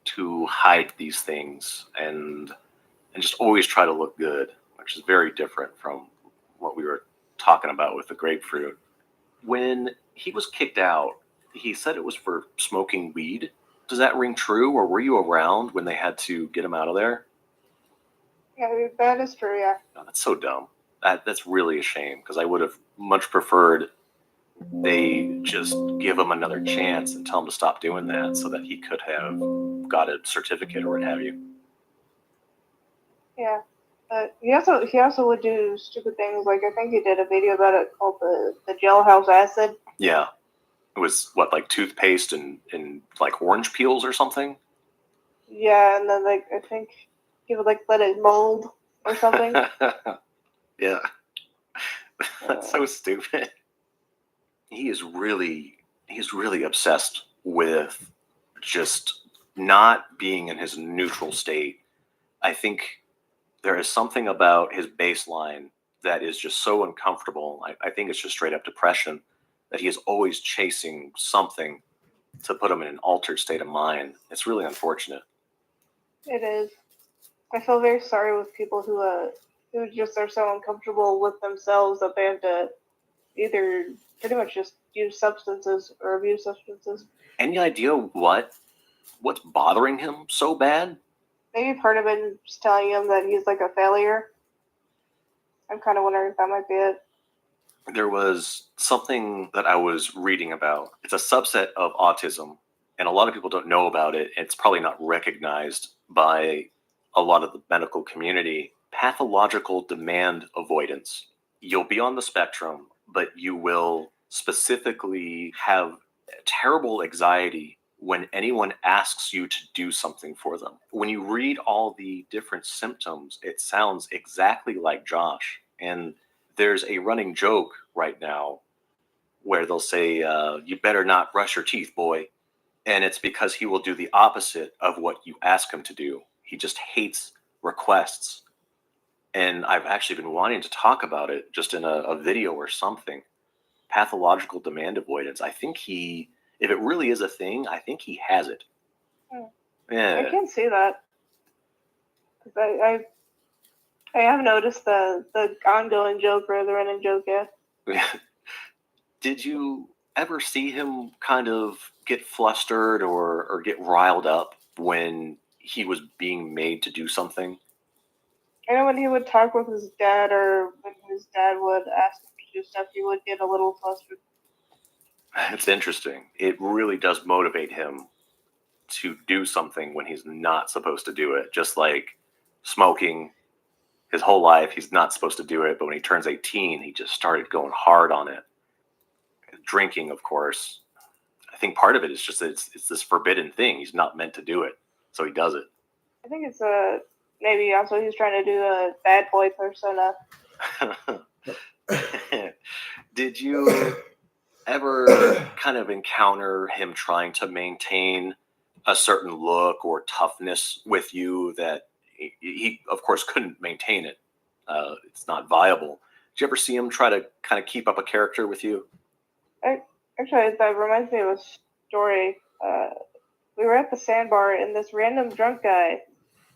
to hide these things and just always try to look good, which is very different from what we were talking about with the grapefruit. When he was kicked out, he said it was for smoking weed. Does that ring true, or were you around when they had to get him out of there? Yeah, that is true, yeah. No, that's so dumb. That's really a shame, because I would have much preferred they just give him another chance and tell him to stop doing that so that he could have got a certificate or what have you. Yeah. But he also would do stupid things, like I think he did a video about it called the jailhouse acid. Yeah. It was what, like toothpaste and like orange peels or something? Yeah, and then like I think he would like let it mold or something. Yeah. That's so stupid. He's really obsessed with just not being in his neutral state. I think there is something about his baseline that is just so uncomfortable. I think it's just straight up depression, that he is always chasing something to put him in an altered state of mind. It's really unfortunate. It is. I feel very sorry with people who just are so uncomfortable with themselves that they have to either pretty much just use substances or abuse substances. Any idea what's bothering him so bad? Maybe part of it is telling him that he's like a failure. I'm kind of wondering if that might be it. There was something that I was reading about. It's a subset of autism, and a lot of people don't know about it. It's probably not recognized by a lot of the medical community. Pathological demand avoidance. You'll be on the spectrum, but you will specifically have terrible anxiety when anyone asks you to do something for them. When you read all the different symptoms, it sounds exactly like Josh. And there's a running joke right now where they'll say, you better not brush your teeth, boy. And it's because he will do the opposite of what you ask him to do. He just hates requests. And I've actually been wanting to talk about it just in a video or something. Pathological demand avoidance. I think if it really is a thing, I think he has it. Yeah. I can see that. I have noticed the ongoing joke or the running joke, yeah. Did you ever see him kind of get flustered or get riled up when he was being made to do something? I know when he would talk with his dad or when his dad would ask him to do stuff, he would get a little flustered. It's interesting. It really does motivate him to do something when he's not supposed to do it. Just like smoking, his whole life he's not supposed to do it, but when he turns 18, he just started going hard on it. Drinking, of course. I think part of it is just that it's this forbidden thing. He's not meant to do it, so he does it. I think it's maybe also he's trying to do a bad boy persona. Did you ever kind of encounter him trying to maintain a certain look or toughness with you that he of course couldn't maintain it? It's not viable. Did you ever see him try to kind of keep up a character with you? Actually, that reminds me of a story. We were at the sandbar, and this random drunk guy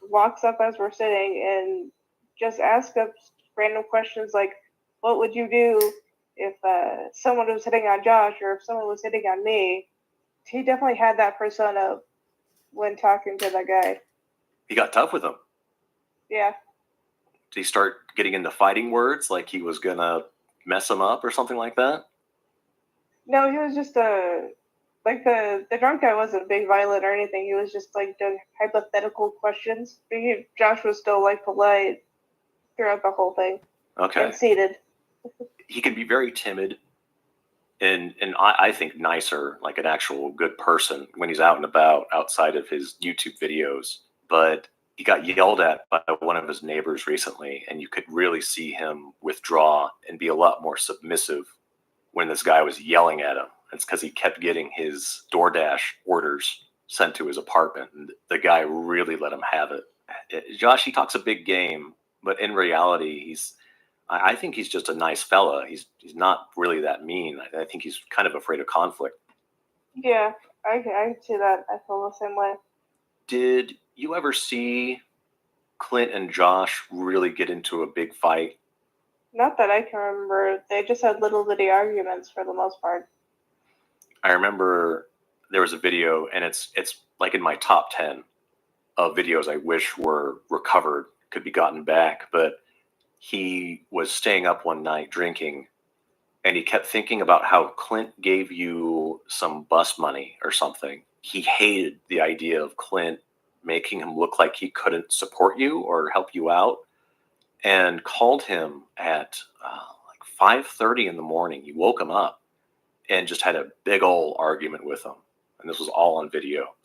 walks up as we're sitting and just asks us random questions like, what would you do if someone was hitting on Josh or if someone was hitting on me? He definitely had that persona when talking to that guy. He got tough with him. Yeah. Did he start getting into fighting words like he was going to mess him up or something like that? No, he was just like the drunk guy wasn't big violent or anything. He was just like doing hypothetical questions. Josh was still like polite throughout the whole thing. Okay. And seated. He can be very timid and I think nicer, like an actual good person when he's out and about outside of his YouTube videos. But he got yelled at by one of his neighbors recently, and you could really see him withdraw and be a lot more submissive when this guy was yelling at him. It's because he kept getting his DoorDash orders sent to his apartment, and the guy really let him have it. Josh, he talks a big game, but in reality, I think he's just a nice fella. He's not really that mean. I think he's kind of afraid of conflict. Yeah, I can see that. I feel the same way. Did you ever see Clint and Josh really get into a big fight? Not that I can remember. They just had little bitty arguments for the most part. I remember there was a video, and it's like in my top 10 of videos I wish were recovered, could be gotten back. But he was staying up one night drinking, and he kept thinking about how Clint gave you some bus money or something. He hated the idea of Clint making him look like he couldn't support you or help you out, and called him at like 5:30 in the morning. He woke him up and just had a big old argument with him, and this was all on video.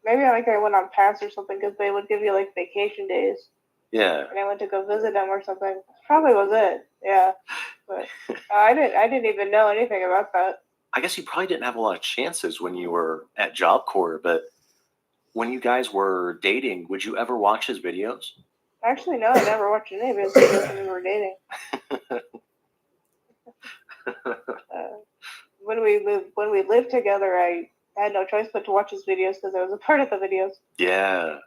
Maybe like I went on pass or something because they would give you like vacation days, Yeah, and I went to go visit them or something. Probably was it. Yeah, but I didn't even know anything about that. I guess you probably didn't have a lot of chances when you were at Job Corps, but when you guys were dating, would you ever watch his videos? Actually, no, I never watched any of his videos when we were dating. When we lived together, I had no choice but to watch his videos because I was a part of the videos. Yeah,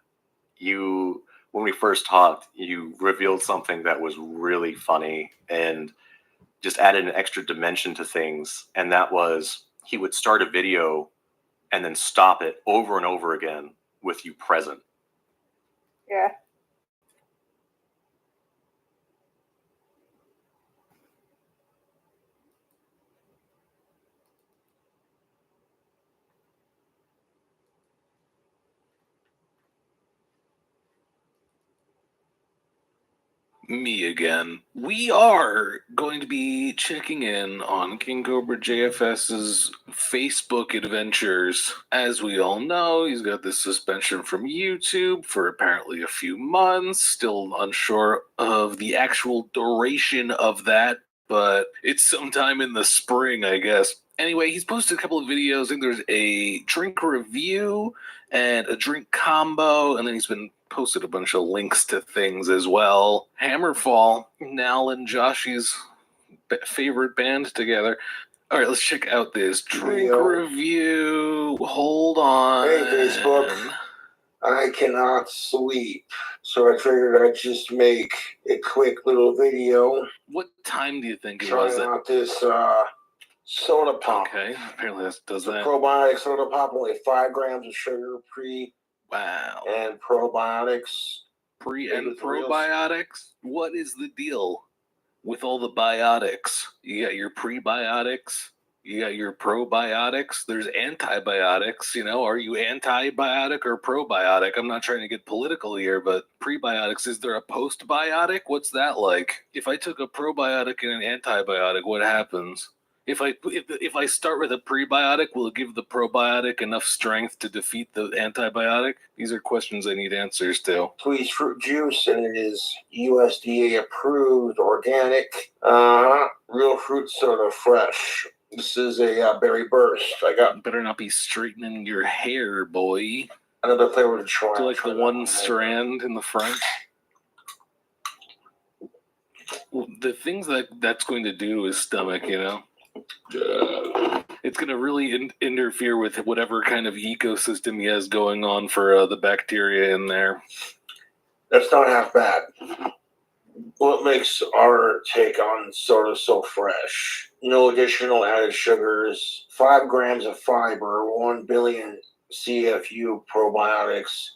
when we first talked, you revealed something that was really funny and just added an extra dimension to things, and that was he would start a video and then stop it over and over again with you present. Yeah. Me again. We are going to be checking in on King Cobra JFS's Facebook adventures. As we all know, he's got this suspension from YouTube for apparently a few months. Still unsure of the actual duration of that, but it's sometime in the spring, I guess. Anyway, he's posted a couple of videos. I think there's a drink review and a drink combo, and then he's been posted a bunch of links to things as well. Hammerfall, Nal and Joshy's favorite band together. All right, let's check out this drink review. Hold on. Hey, Facebook. I cannot sleep, so I figured I'd just make a quick little video What time do you think it was? trying out this soda pop. Okay, apparently that does It's a that. probiotic soda pop, only 5 grams of sugar, pre Wow. and probiotics. Pre and probiotics? What is the deal with all the biotics? You got your prebiotics, you got your probiotics, there's antibiotics, are you antibiotic or probiotic? I'm not trying to get political here, but prebiotics, is there a postbiotic? What's that like? If I took a probiotic and an antibiotic, what happens? If I start with a prebiotic, will it give the probiotic enough strength to defeat the antibiotic? These are questions I need answers to. Squeezed fruit juice, and it is USDA approved, organic, real fruit soda, fresh. This is a berry burst. I got Better not be straightening your hair, boy. another flavor to try. Do you like the one strand in the front? The things that's going to do is stomach, It's going to really interfere with whatever kind of ecosystem he has going on for the bacteria in there. That's not half bad. What makes our take on soda so fresh? No additional added sugars, 5 grams of fiber, 1 billion CFU probiotics,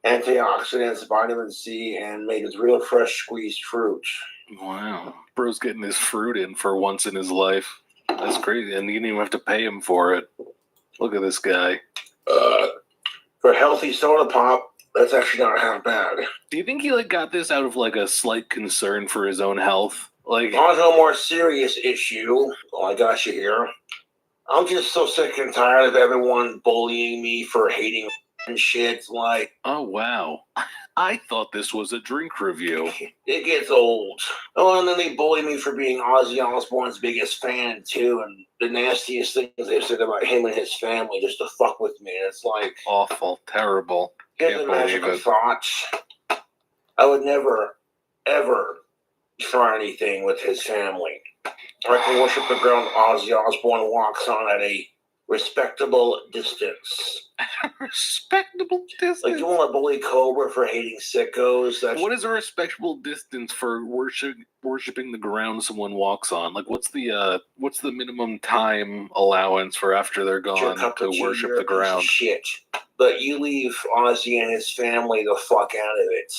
antioxidants, vitamin C, and made with real fresh squeezed fruit. Wow. Bro's getting his fruit in for once in his life. That's crazy. And you didn't even have to pay him for it. Look at this guy. For healthy soda pop, that's actually not half bad. Do you think he got this out of a slight concern for his own health? On to a more serious issue. I got you here. I'm just so sick and tired of everyone bullying me for hating and shit. Oh wow. I thought this was a drink review. It gets old. Oh, and then they bully me for being Ozzy Osbourne's biggest fan, too, and the nastiest things they've said about him and his family just to fuck with me. It's awful, terrible. Get the magical thoughts. I would never, ever try anything with his family. I can worship the ground Ozzy Osbourne walks on at a respectable distance. Respectable distance. Like, you want to bully Cobra for hating sickos? That's What is a respectable distance for worshiping the ground someone walks on? Like, what's the minimum time allowance for after they're your gone cup to of tea, worship you're the a piece of ground? shit. But you leave Ozzy and his family the fuck out of it.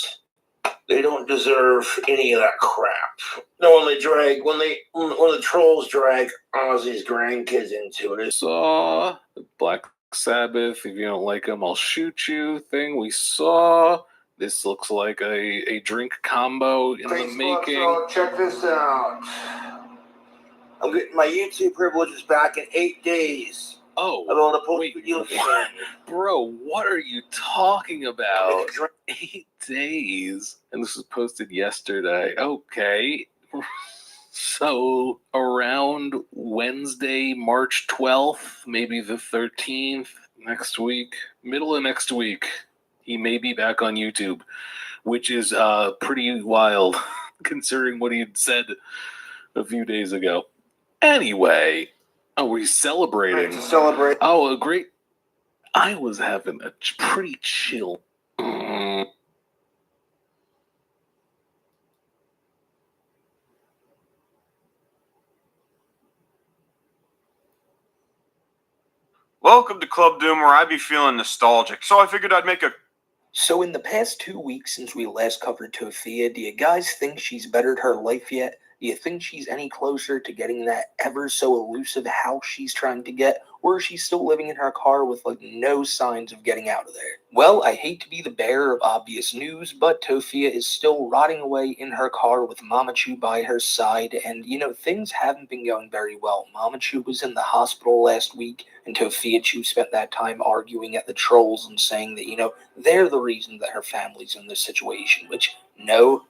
They don't deserve any of that crap. No, when the trolls drag Ozzy's grandkids into it, Saw the Black Sabbath. If you don't like them, I'll shoot you thing. We saw. This looks like a drink combo in the making. So check this out. I'm getting my YouTube privileges back in 8 days. Oh, I'm able to post wait, videos what? again. Bro, what are you talking about? Drink 8 days. And this was posted yesterday. Okay. So around Wednesday, March 12th, maybe the 13th, next week, middle of next week, he may be back on YouTube, which is pretty wild considering what he had said a few days ago. Anyway, oh, we're celebrating. to celebrate. Oh, a great. I was having a pretty chill. Welcome to Club Doom, where I be feeling nostalgic, so I figured I'd make a... So in the past 2 weeks since we last covered Tophia, do you guys think she's bettered her life yet? Do you think she's any closer to getting that ever so elusive house she's trying to get? Or is she still living in her car with no signs of getting out of there? Well, I hate to be the bearer of obvious news, but Tophia is still rotting away in her car with Mama Chu by her side, and things haven't been going very well. Mama Chu was in the hospital last week, and Tophia Chu spent that time arguing at the trolls and saying that, they're the reason that her family's in this situation, which, no,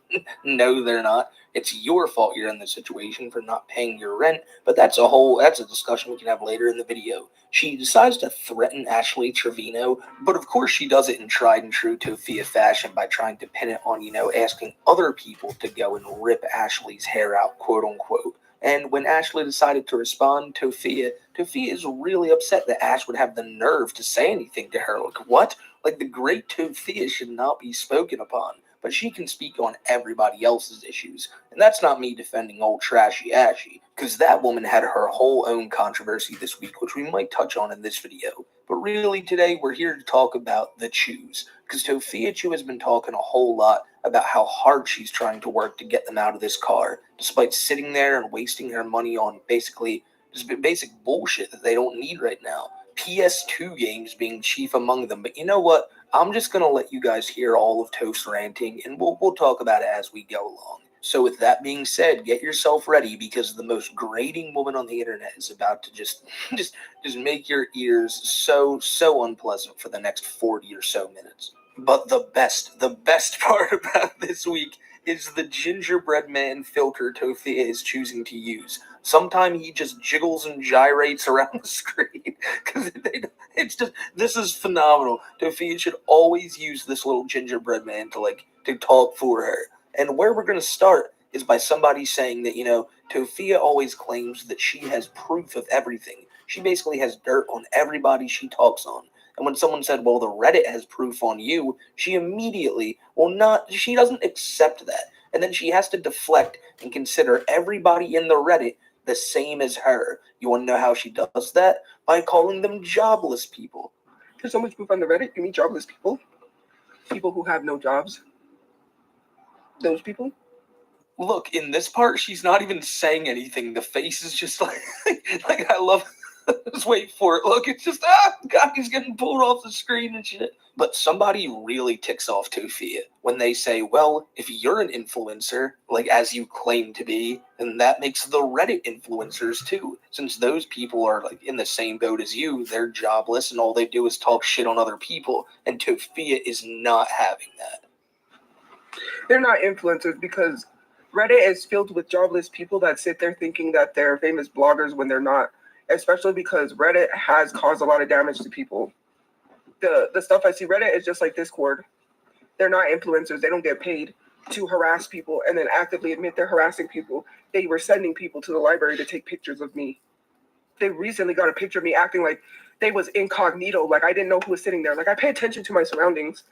they're not. It's your fault you're in this situation for not paying your rent, but that's a discussion we can have later in the video. She decides to threaten Ashley Trevino, but of course she does it in tried and true Tophia fashion by trying to pin it on, asking other people to go and rip Ashley's hair out, quote unquote. And when Ashley decided to respond, Tophia is really upset that Ash would have the nerve to say anything to her. Like, what? Like, the great Tophia should not be spoken upon, but she can speak on everybody else's issues. And that's not me defending old trashy Ashy, because that woman had her whole own controversy this week, which we might touch on in this video. But really today, we're here to talk about the Chus, because Tophia Chu has been talking a whole lot about how hard she's trying to work to get them out of this car, despite sitting there and wasting her money on basically just basic bullshit that they don't need right now. PS2 games being chief among them. But you know what? I'm just going to let you guys hear all of Toph's ranting, and we'll talk about it as we go along. So with that being said, get yourself ready, because the most grating woman on the internet is about to just make your ears so unpleasant for the next 40 or so minutes. But the best part about this week is the gingerbread man filter Tophia is choosing to use. Sometimes he just jiggles and gyrates around the screen, because this is phenomenal. Tophia should always use this little gingerbread man to talk for her. And where we're going to start is by somebody saying that, Tophia always claims that she has proof of everything. She basically has dirt on everybody she talks on. And when someone said, well, the Reddit has proof on you, she immediately, she doesn't accept that. And then she has to deflect and consider everybody in the Reddit the same as her. You want to know how she does that? By calling them jobless people. There's so much proof on the Reddit. You mean jobless people? People who have no jobs? Those people? Look, in this part, she's not even saying anything. The face is just like I love. Just wait for it. Look, it's just God, he's getting pulled off the screen and shit. But somebody really ticks off Tophia when they say, well, if you're an influencer, as you claim to be, then that makes the Reddit influencers too. Since those people are in the same boat as you, they're jobless and all they do is talk shit on other people. And Tophia is not having that. They're not influencers, because Reddit is filled with jobless people that sit there thinking that they're famous bloggers when they're not. Especially because Reddit has caused a lot of damage to people. The stuff I see, Reddit is just like Discord. They're not influencers. They don't get paid to harass people and then actively admit they're harassing people. They were sending people to the library to take pictures of me. they recently got a picture of me acting like they was incognito, like I didn't know who was sitting there. Like I pay attention to my surroundings.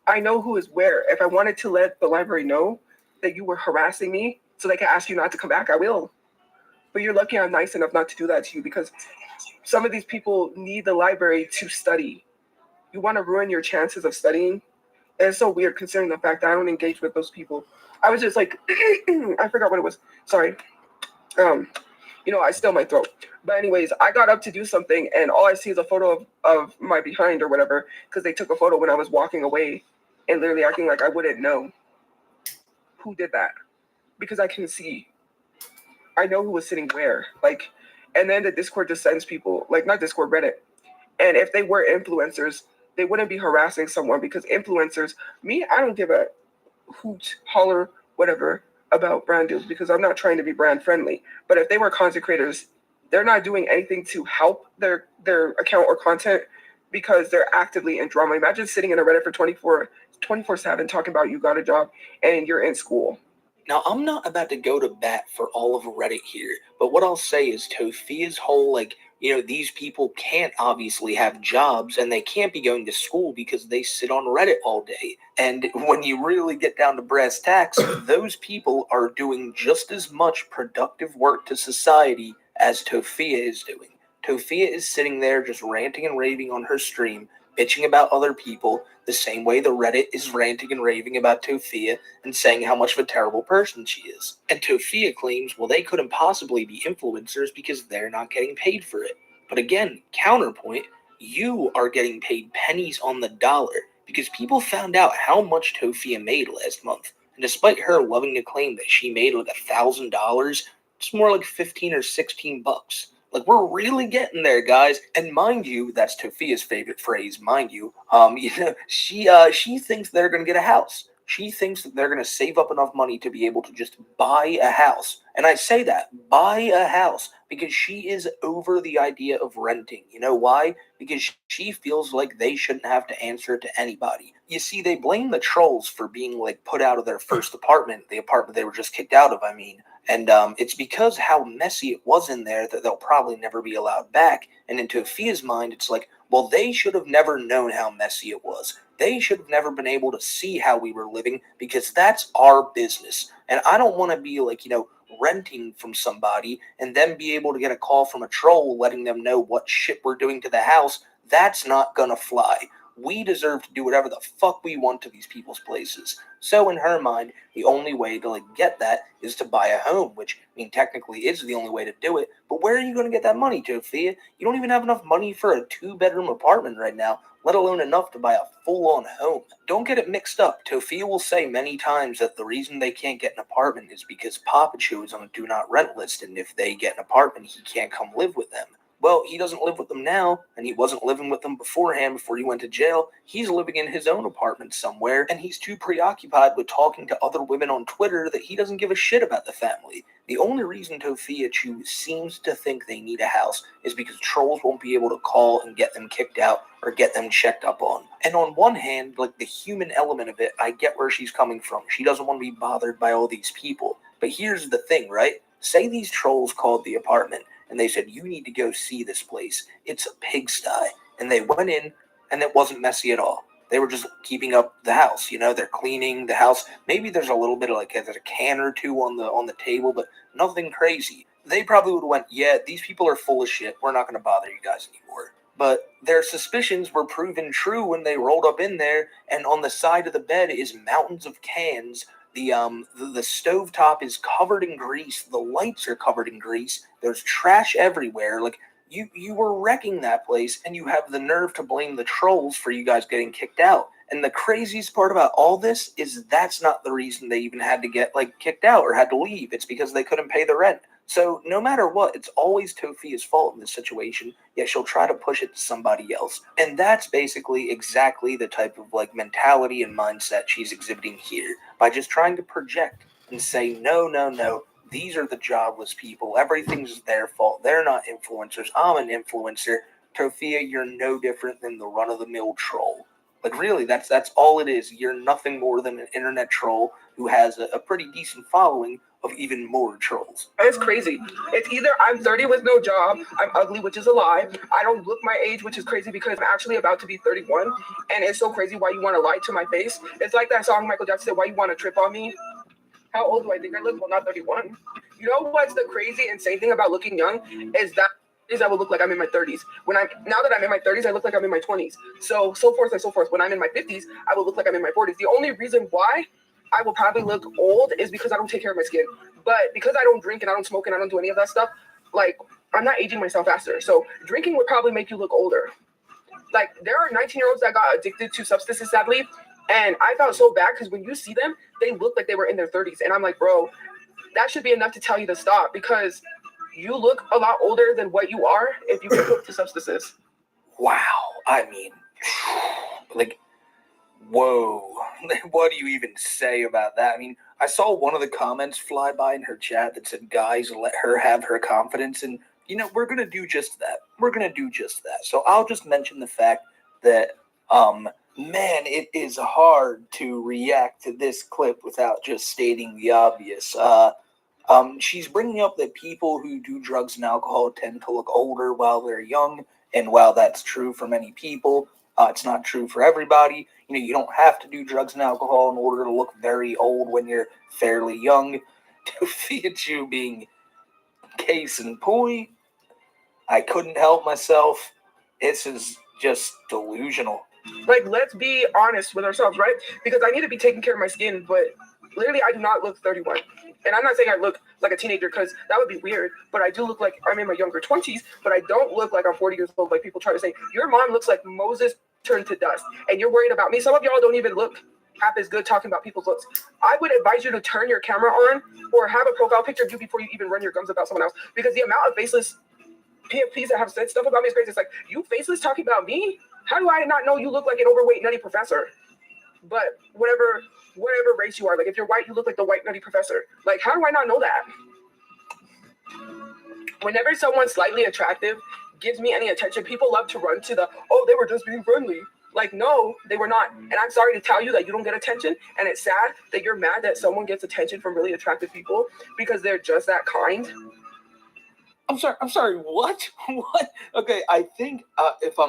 I know who is where. If I wanted to let the library know that you were harassing me so they can ask you not to come back, I will. But you're lucky I'm nice enough not to do that to you, because some of these people need the library to study. You want to ruin your chances of studying? And it's so weird considering the fact that I don't engage with those people. I was just like, I forgot what it was. Sorry. I still my throat. But anyways, I got up to do something, and all I see is a photo of my behind or whatever, because they took a photo when I was walking away and literally acting like I wouldn't know who did that, because I can see. I know who was sitting where. Like, and then the Discord just sends people, like not Discord, Reddit. And if they were influencers, they wouldn't be harassing someone, because influencers, me, I don't give a hoot, holler, whatever about brand deals, because I'm not trying to be brand friendly. But if they were content creators, they're not doing anything to help their account or content, because they're actively in drama. Imagine sitting in a Reddit for 24/7 talking about you got a job and you're in school. Now, I'm not about to go to bat for all of Reddit here, but what I'll say is Tofia's whole, these people can't obviously have jobs and they can't be going to school because they sit on Reddit all day. And when you really get down to brass tacks, those people are doing just as much productive work to society as Tofia is doing. Tofia is sitting there just ranting and raving on her stream, bitching about other people, the same way the Reddit is ranting and raving about Tofia and saying how much of a terrible person she is. And Tofia claims, well, they couldn't possibly be influencers because they're not getting paid for it. But again, counterpoint, you are getting paid pennies on the dollar, because people found out how much Tofia made last month. And despite her loving to claim that she made like $1,000, it's more like 15 or 16 bucks. Like, we're really getting there, guys. And mind you, that's Tofia's favorite phrase, mind you. She thinks they're going to get a house. She thinks that they're going to save up enough money to be able to just buy a house. And I say that, buy a house, because she is over the idea of renting. You know why? Because she feels like they shouldn't have to answer to anybody. You see, they blame the trolls for being, put out of their first apartment, the apartment they were just kicked out of, I mean. And it's because how messy it was in there that they'll probably never be allowed back. And in Tofia's mind, it's like, well, they should have never known how messy it was. They should have never been able to see how we were living, because that's our business. And I don't want to be renting from somebody and then be able to get a call from a troll letting them know what shit we're doing to the house. That's not gonna fly. We deserve to do whatever the fuck we want to these people's places. So in her mind, the only way to get that is to buy a home, which, technically is the only way to do it. But where are you going to get that money, Tofia? You don't even have enough money for a 2-bedroom apartment right now, let alone enough to buy a full-on home. Don't get it mixed up. Tofia will say many times that the reason they can't get an apartment is because Papachu is on a do not rent list, and if they get an apartment, he can't come live with them. Well, he doesn't live with them now, and he wasn't living with them beforehand before he went to jail. He's living in his own apartment somewhere, and he's too preoccupied with talking to other women on Twitter that he doesn't give a shit about the family. The only reason Tofia Chu seems to think they need a house is because trolls won't be able to call and get them kicked out or get them checked up on. And on one hand, the human element of it, I get where she's coming from. She doesn't want to be bothered by all these people. But here's the thing, right? Say these trolls called the apartment, and they said, you need to go see this place. It's a pigsty. And they went in, and it wasn't messy at all. They were just keeping up the house. They're cleaning the house. Maybe there's a little bit of there's a can or two on the table, but nothing crazy. They probably would have went, yeah, these people are full of shit. We're not going to bother you guys anymore. But their suspicions were proven true when they rolled up in there, and on the side of the bed is mountains of cans. The stovetop is covered in grease. The lights are covered in grease. There's trash everywhere. You were wrecking that place, and you have the nerve to blame the trolls for you guys getting kicked out. And the craziest part about all this is that's not the reason they even had to get kicked out or had to leave. It's because they couldn't pay the rent. So no matter what, it's always Tofia's fault in this situation, yet she'll try to push it to somebody else. And that's basically exactly the type of mentality and mindset she's exhibiting here, by just trying to project and say, no, these are the jobless people. Everything's their fault. They're not influencers. I'm an influencer. Tofia, you're no different than the run-of-the-mill troll. Like, really, that's all it is. You're nothing more than an internet troll who has a pretty decent following of even more trolls. It's crazy. It's either I'm 30 with no job, I'm ugly, which is a lie. I don't look my age, which is crazy because I'm actually about to be 31. And it's so crazy why you want to lie to my face. It's like that song Michael Jackson said, "Why you want to trip on me?" How old do I think I look? Well, not 31. You know what's the crazy, insane thing about looking young is that I will look like I'm in my 30s. Now that I'm in my 30s, I look like I'm in my 20s. So forth and so forth. When I'm in my 50s, I will look like I'm in my 40s. The only reason why I will probably look old is because I don't take care of my skin. But because I don't drink and I don't smoke and I don't do any of that stuff, like, I'm not aging myself faster. So drinking would probably make you look older. Like, there are 19-year-olds that got addicted to substances, sadly. And I felt so bad because when you see them, they look like they were in their 30s. And I'm like, bro, that should be enough to tell you to stop because you look a lot older than what you are if you get hooked to substances. Wow. I mean, like, whoa. What do you even say about that? I mean, I saw one of the comments fly by in her chat that said, guys, let her have her confidence. And, you know, we're going to do just that. We're going to do just that. So I'll just mention the fact that, man, it is hard to react to this clip without just stating the obvious. She's bringing up that people who do drugs and alcohol tend to look older while they're young. And while that's true for many people, it's not true for everybody. You know, you don't have to do drugs and alcohol in order to look very old when you're fairly young. Sophia Chu being case in point, I couldn't help myself. This is just delusional. Like, let's be honest with ourselves, right? Because I need to be taking care of my skin, but literally I do not look 31. And I'm not saying I look like a teenager because that would be weird, but I do look like I'm in my younger 20s, but I don't look like I'm 40 years old like people try to say. Your mom looks like Moses turned to dust, and you're worried about me. Some of y'all don't even look half as good talking about people's looks. I would advise you to turn your camera on or have a profile picture of you before you even run your gums about someone else, because the amount of faceless PFPs that have said stuff about me is crazy. It's like, you faceless talking about me? How do I not know you look like an overweight nutty professor? But whatever race you are, like if you're white, you look like the white nutty professor. Like, how do I not know that? Whenever someone slightly attractive gives me any attention, people love to run to the, oh, they were just being friendly. Like, no, they were not. And I'm sorry to tell you that you don't get attention. And it's sad that you're mad that someone gets attention from really attractive people because they're just that kind. I'm sorry, what? What? Okay, I think if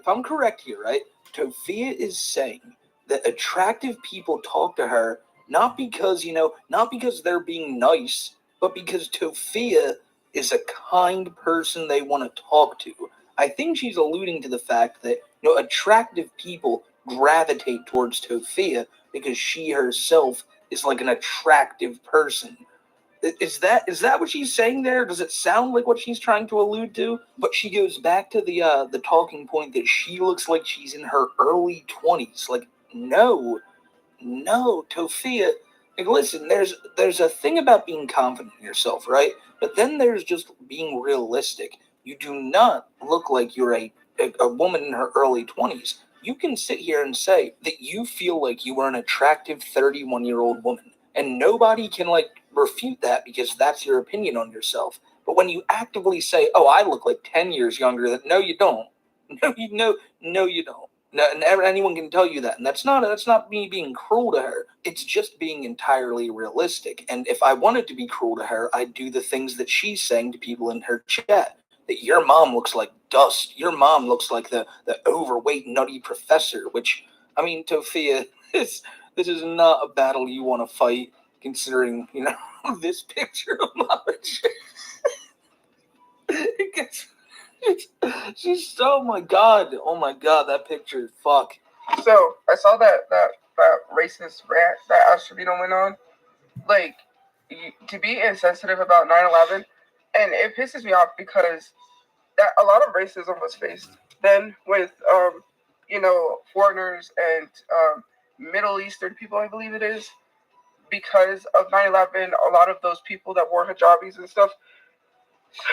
I'm correct here, right? Sophia is saying that attractive people talk to her not because they're being nice, but because Sophia is a kind person they want to talk to. I think she's alluding to the fact that, you know, attractive people gravitate towards Sophia because she herself is like an attractive person. Is that what she's saying there? Does it sound like what she's trying to allude to? But she goes back to the talking point that she looks like she's in her early 20s. Like, no, Sophia. Like, listen, there's a thing about being confident in yourself, right? But then there's just being realistic. You do not look like you're a woman in her early 20s. You can sit here and say that you feel like you are an attractive 31-year-old woman, and nobody can refute that because that's your opinion on yourself. But when you actively say, "Oh, I look like 10 years younger," then no, you don't. No, you don't. No, and anyone can tell you that, and that's not me being cruel to her. It's just being entirely realistic. And if I wanted to be cruel to her, I'd do the things that she's saying to people in her chat. That your mom looks like dust. Your mom looks like the overweight nutty professor. Which, I mean, Sophia, this is not a battle you want to fight, considering, you know, this picture of Mama she's oh my god, that picture, fuck. So I saw that racist rant that Astrodino went on. Like, to be insensitive about 9/11, and it pisses me off because that a lot of racism was faced then with foreigners and Middle Eastern people, I believe it is, because of 9/11. A lot of those people that wore hijabis and stuff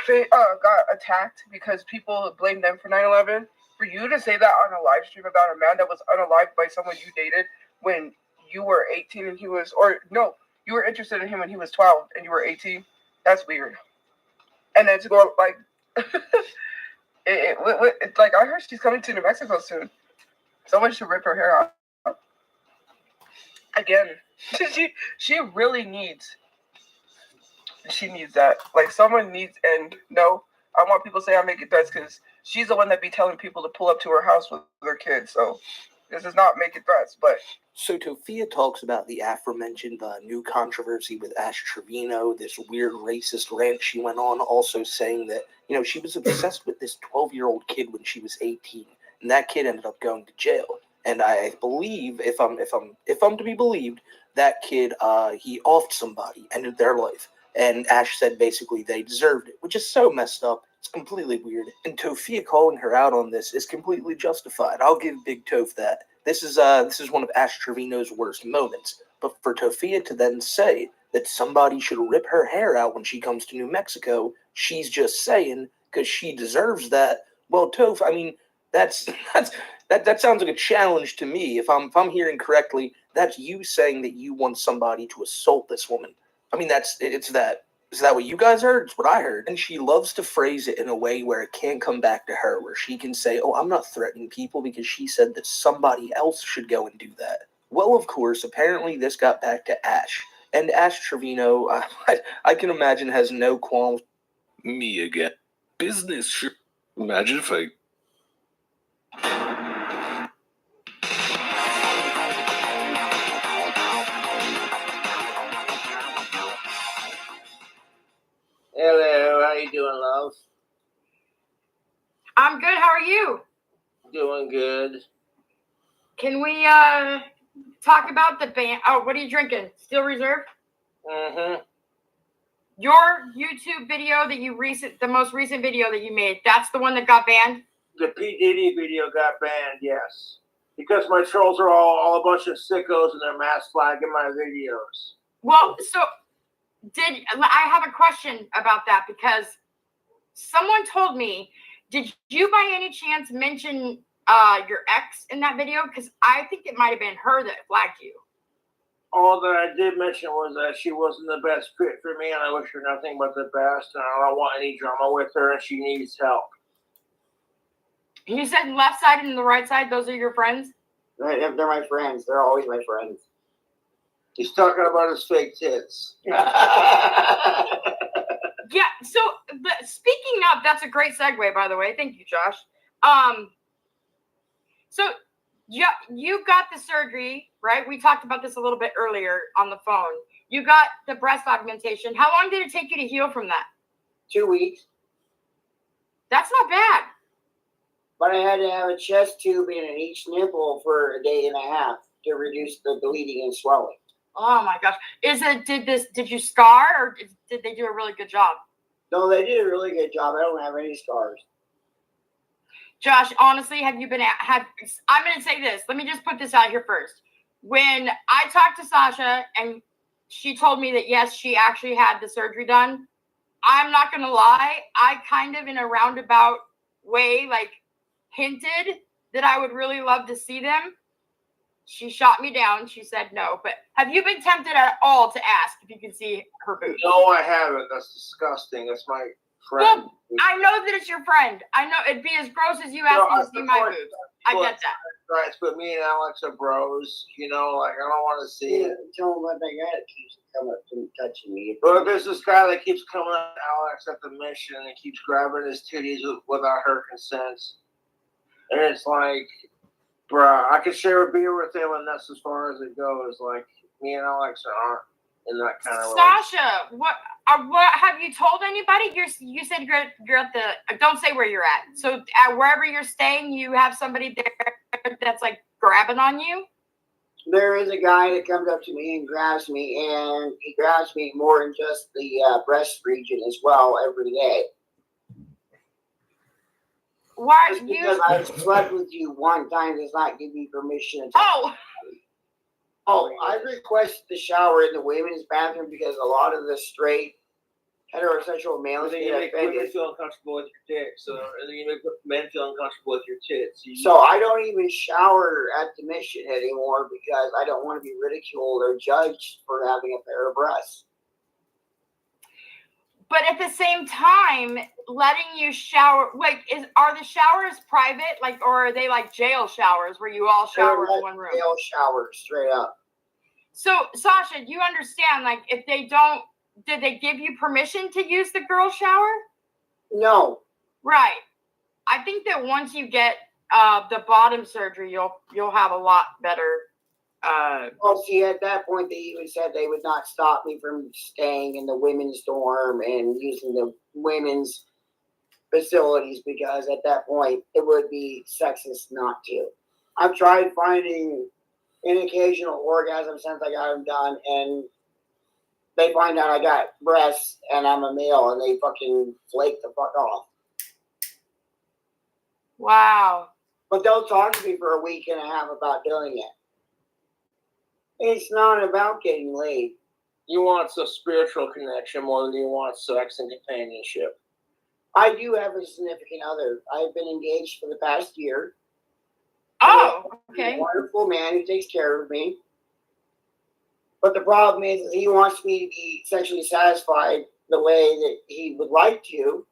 got attacked because people blamed them for 9/11. For you to say that on a live stream about a man that was unalived by someone you dated when you were 18 and you were interested in him when he was 12 and you were 18, that's weird. And then to go it's like, I heard she's coming to New Mexico soon. Someone should rip her hair out. Again, she really needs. She needs that. Like someone needs. And no, I want people to say I'm making threats because she's the one that be telling people to pull up to her house with their kids. So this is not making threats, but. So Tofia talks about the aforementioned new controversy with Ash Trevino, this weird racist rant she went on, also saying that, you know, she was obsessed with this 12-year-old kid when she was 18, and that kid ended up going to jail. And I believe, if I'm to be believed, that kid he offed somebody, ended their life. And Ash said basically they deserved it, which is so messed up. It's completely weird. And Tofia calling her out on this is completely justified. I'll give Big Toph that. This is one of Ash Trevino's worst moments. But for Tofia to then say that somebody should rip her hair out when she comes to New Mexico, she's just saying because she deserves that. Well, Toph, I mean, that sounds like a challenge to me. If I'm hearing correctly, that's you saying that you want somebody to assault this woman. I mean, is that what you guys heard? It's what I heard. And she loves to phrase it in a way where it can't come back to her, where she can say, oh, I'm not threatening people because she said that somebody else should go and do that. Well, of course, apparently this got back to Ash. And Ash Trevino, I can imagine, has no qualms. Me again. Business, sure. Imagine if I... Hello, how you doing, love? I'm good. How are you? Doing good. Can we talk about the band? Oh, what are you drinking? Steel Reserve? Mm-hmm. Your YouTube video that the most recent video that you made, that's the one that got banned? The P. Diddy video got banned, yes. Because my trolls are all a bunch of sickos and they're mass flagging my videos. Well, so I have a question about that because someone told me, did you by any chance mention your ex in that video? Because I think it might have been her that flagged you. All that I did mention was that she wasn't the best fit for me, and I wish her nothing but the best, and I don't want any drama with her, and she needs help. You said left side and the right side, those are your friends? They're my friends. They're always my friends. He's talking about his fake tits. Yeah, so speaking of, that's a great segue, by the way. Thank you, Josh. So you got the surgery, right? We talked about this a little bit earlier on the phone. You got the breast augmentation. How long did it take you to heal from that? 2 weeks. That's not bad. But I had to have a chest tube in each nipple for a day and a half to reduce the bleeding and swelling. Oh my gosh. Did you scar or did they do a really good job? No, they did a really good job. I don't have any scars. Josh, honestly, I'm going to say this. Let me just put this out here first. When I talked to Sasha and she told me that, yes, she actually had the surgery done, I'm not going to lie. I kind of in a roundabout way, hinted that I would really love to see them. She shot me down. She said no. But have you been tempted at all to ask if you can see her boobs? No, I haven't. That's disgusting. That's my friend. Well, I know that it's your friend. I know it'd be as gross as you asking to see my boobs. I get that. Right, but me and Alex are bros. I don't want to see it. Tell them what they got. It keeps coming up and touching me. But there's this guy that keeps coming at Alex at the mission and keeps grabbing his titties without her consent. And it's like, bruh, I could share a beer with him, and that's as far as it goes. Me and Alex aren't in that kind of Sasha, what have you told anybody? You said you're at the, don't say where you're at. So at wherever you're staying, you have somebody there that's grabbing on you? There is a guy that comes up to me and grabs me, and he grabs me more than just the breast region as well every day. Why Just because I slept with you one time does not give me permission to I requested the shower in the women's bathroom because a lot of the straight heterosexual males you get make women offended. feel uncomfortable with your dick, and then you make men feel uncomfortable with your tits. So I don't even shower at the mission anymore because I don't want to be ridiculed or judged for having a pair of breasts. But at the same time, letting you shower, like, are the showers private, like, or are they like jail showers where you all shower in one room? Jail showers, straight up. So, Sasha, do you understand? Like, if they don't, did they give you permission to use the girl shower? No. Right. I think that once you get the bottom surgery, you'll have a lot better. Well, see, at that point, they even said they would not stop me from staying in the women's dorm and using the women's facilities because at that point, it would be sexist not to. I've tried finding an occasional orgasm since I got them done, and they find out I got breasts and I'm a male, and they fucking flake the fuck off. Wow. But they'll talk to me for a week and a half about doing it. It's not about getting laid. You want a spiritual connection more than you want sex and companionship. I do have a significant other. I've been engaged for the past year. Oh, He's okay. a wonderful man who takes care of me. But the problem is he wants me to be sexually satisfied the way that he would like to.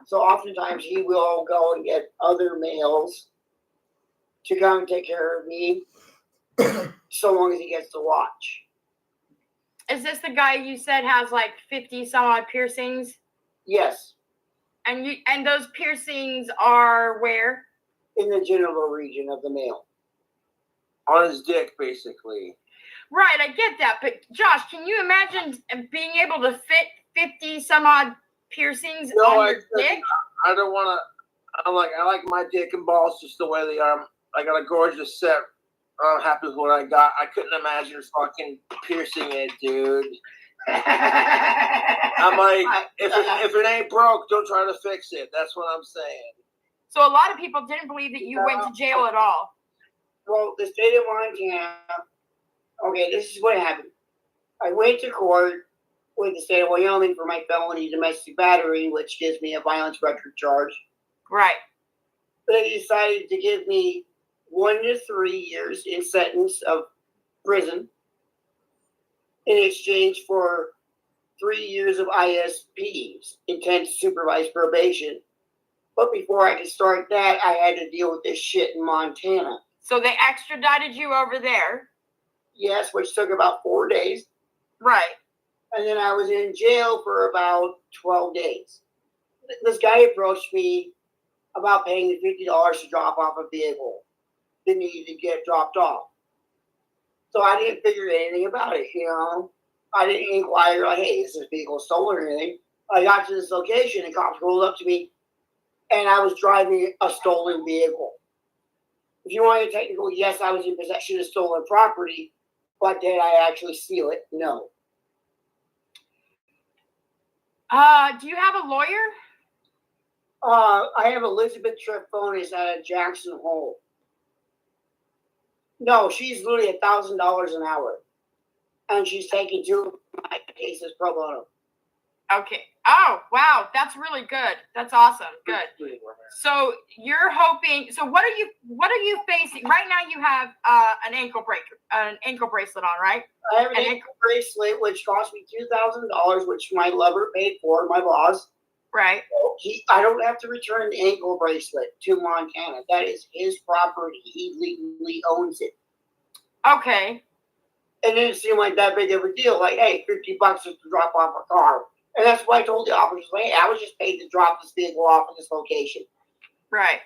So oftentimes he will go and get other males to come and take care of me so long as he gets to watch. Is this the guy you said has like 50 some odd piercings? Yes, And those piercings are where? in the genital region of the male. On his dick, basically. Right, I get that. But Josh, can you imagine being able to fit 50 some odd piercings on your dick? I don't want to. I like my dick and balls just the way they are. I got a gorgeous set. I'm happy with what I got. I couldn't imagine fucking piercing it, dude. I'm like, if it ain't broke, don't try to fix it. That's what I'm saying. So a lot of people didn't believe that you went to jail at all. Well, the state of Montana, okay, this is what happened. I went to court with the state of Wyoming for my felony domestic battery, which gives me a violence record charge. Right. They decided to give me 1 to 3 years in sentence of prison in exchange for 3 years of ISPs, intense supervised probation. But before I could start that, I had to deal with this shit in Montana. So they extradited you over there. Yes, which took about 4 days. Right. And then I was in jail for about 12 days. This guy approached me about paying me $50 to drop off a vehicle that needed to get dropped off. So I didn't figure anything about it, you know. I didn't inquire, like, hey, is this vehicle stolen or anything? I got to this location and cops rolled up to me and I was driving a stolen vehicle. If you want a technical, yes, I was in possession of stolen property, but did I actually steal it? No. Do you have a lawyer? I have Elizabeth Trefonis out of Jackson Hole. No, she's literally $1,000 an hour, and she's taking 2 of my cases pro bono. Okay. Oh, wow. That's really good. That's awesome. Good. So you're hoping. So what are you facing right now? You have an ankle bracelet on, right? I have an ankle bracelet which cost me $2,000, which my lover paid for, my boss. Right. I don't have to return the ankle bracelet to Montana. That is his property. He legally owns it. Okay. And it didn't seem like that big of a deal. Like, hey, $50 just to drop off a car. And that's why I told the officers, hey, I was just paid to drop this vehicle off at this location. Right.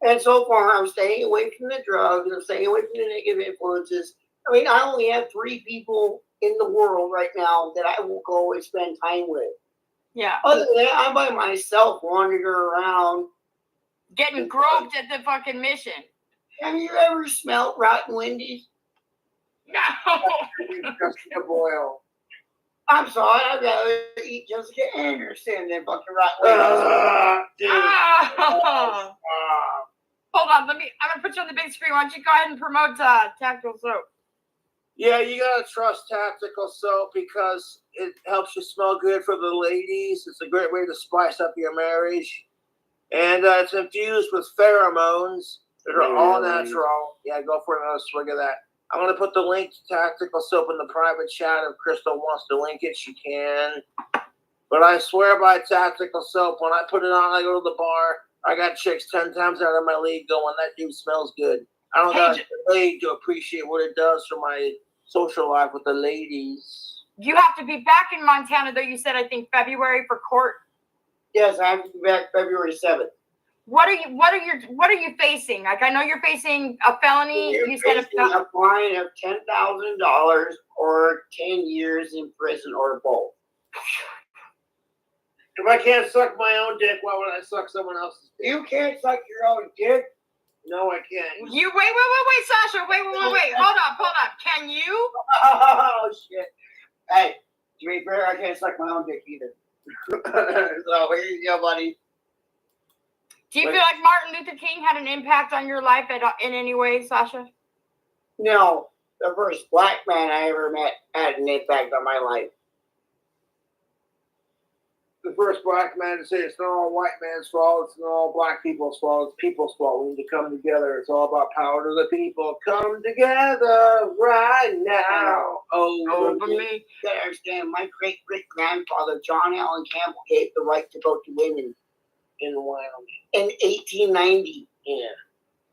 And so far, I'm staying away from the drugs. I'm staying away from the negative influences. I mean, I only have 3 people in the world right now that I will go and spend time with. Yeah. Other than that, I'm by myself wandering around. Getting groped at the fucking mission. Have you ever smelled rotten Wendy's? No. Jessica Boyle. I'm sorry, I'd rather eat Jessica Anderson than fucking rotten Wendy's. Oh. Hold on, I'm gonna put you on the big screen. Why don't you go ahead and promote Tactical Soap? Yeah, you gotta trust Tactical Soap because it helps you smell good for the ladies. It's a great way to spice up your marriage. And it's infused with pheromones that are all natural. Yeah, go for another swig of that. I'm going to put the link to Tactical Soap in the private chat. If Crystal wants to link it, she can. But I swear by tactical soap, when I put it on, I go to the bar. I got chicks 10 times out of my league going, that dude smells good. I don't Hey, got paid to appreciate what it does for my social life with the ladies. You have to be back in Montana, though. You said, I think, February for court. Yes, I have to be back February 7th. What are you facing? Like, I know you're facing a felony. You're You said facing a fine of $10,000 or 10 years in prison or both. If I can't suck my own dick, why would I suck someone else's dick? You can't suck your own dick. No, I can't. You wait, Sasha. Wait. Hold up. Can you? Oh, shit. Hey, to be fair, I can't suck my own dick either. So here you go, buddy. Do you feel like Martin Luther King had an impact on your life in any way, Sasha? No, the first black man I ever met had an impact on my life. The first black man to say it's not all white man's fault, it's not all black people's fault, it's people's fault. We need to come together. It's all about power to the people. Come together right now. Over me. You gotta understand, my great-great-grandfather, John Allen Campbell, gave the right to vote to women In Wyoming. in 1890. Yeah.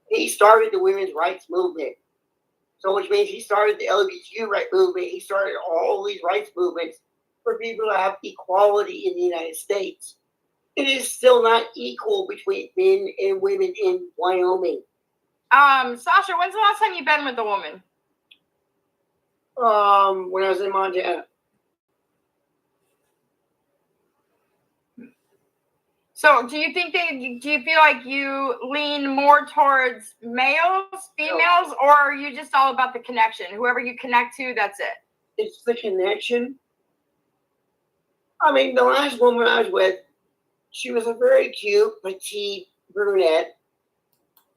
He started the women's rights movement. So which means he started the LGBTQ right movement. He started all these rights movements for people to have equality in the United States. It is still not equal between men and women in Wyoming. Sasha, when's the last time you've been with a woman? When I was in Montana. So, do you feel like you lean more towards males, females, or are you just all about the connection? Whoever you connect to, that's it. It's the connection. I mean, the last woman I was with, she was a very cute, petite brunette.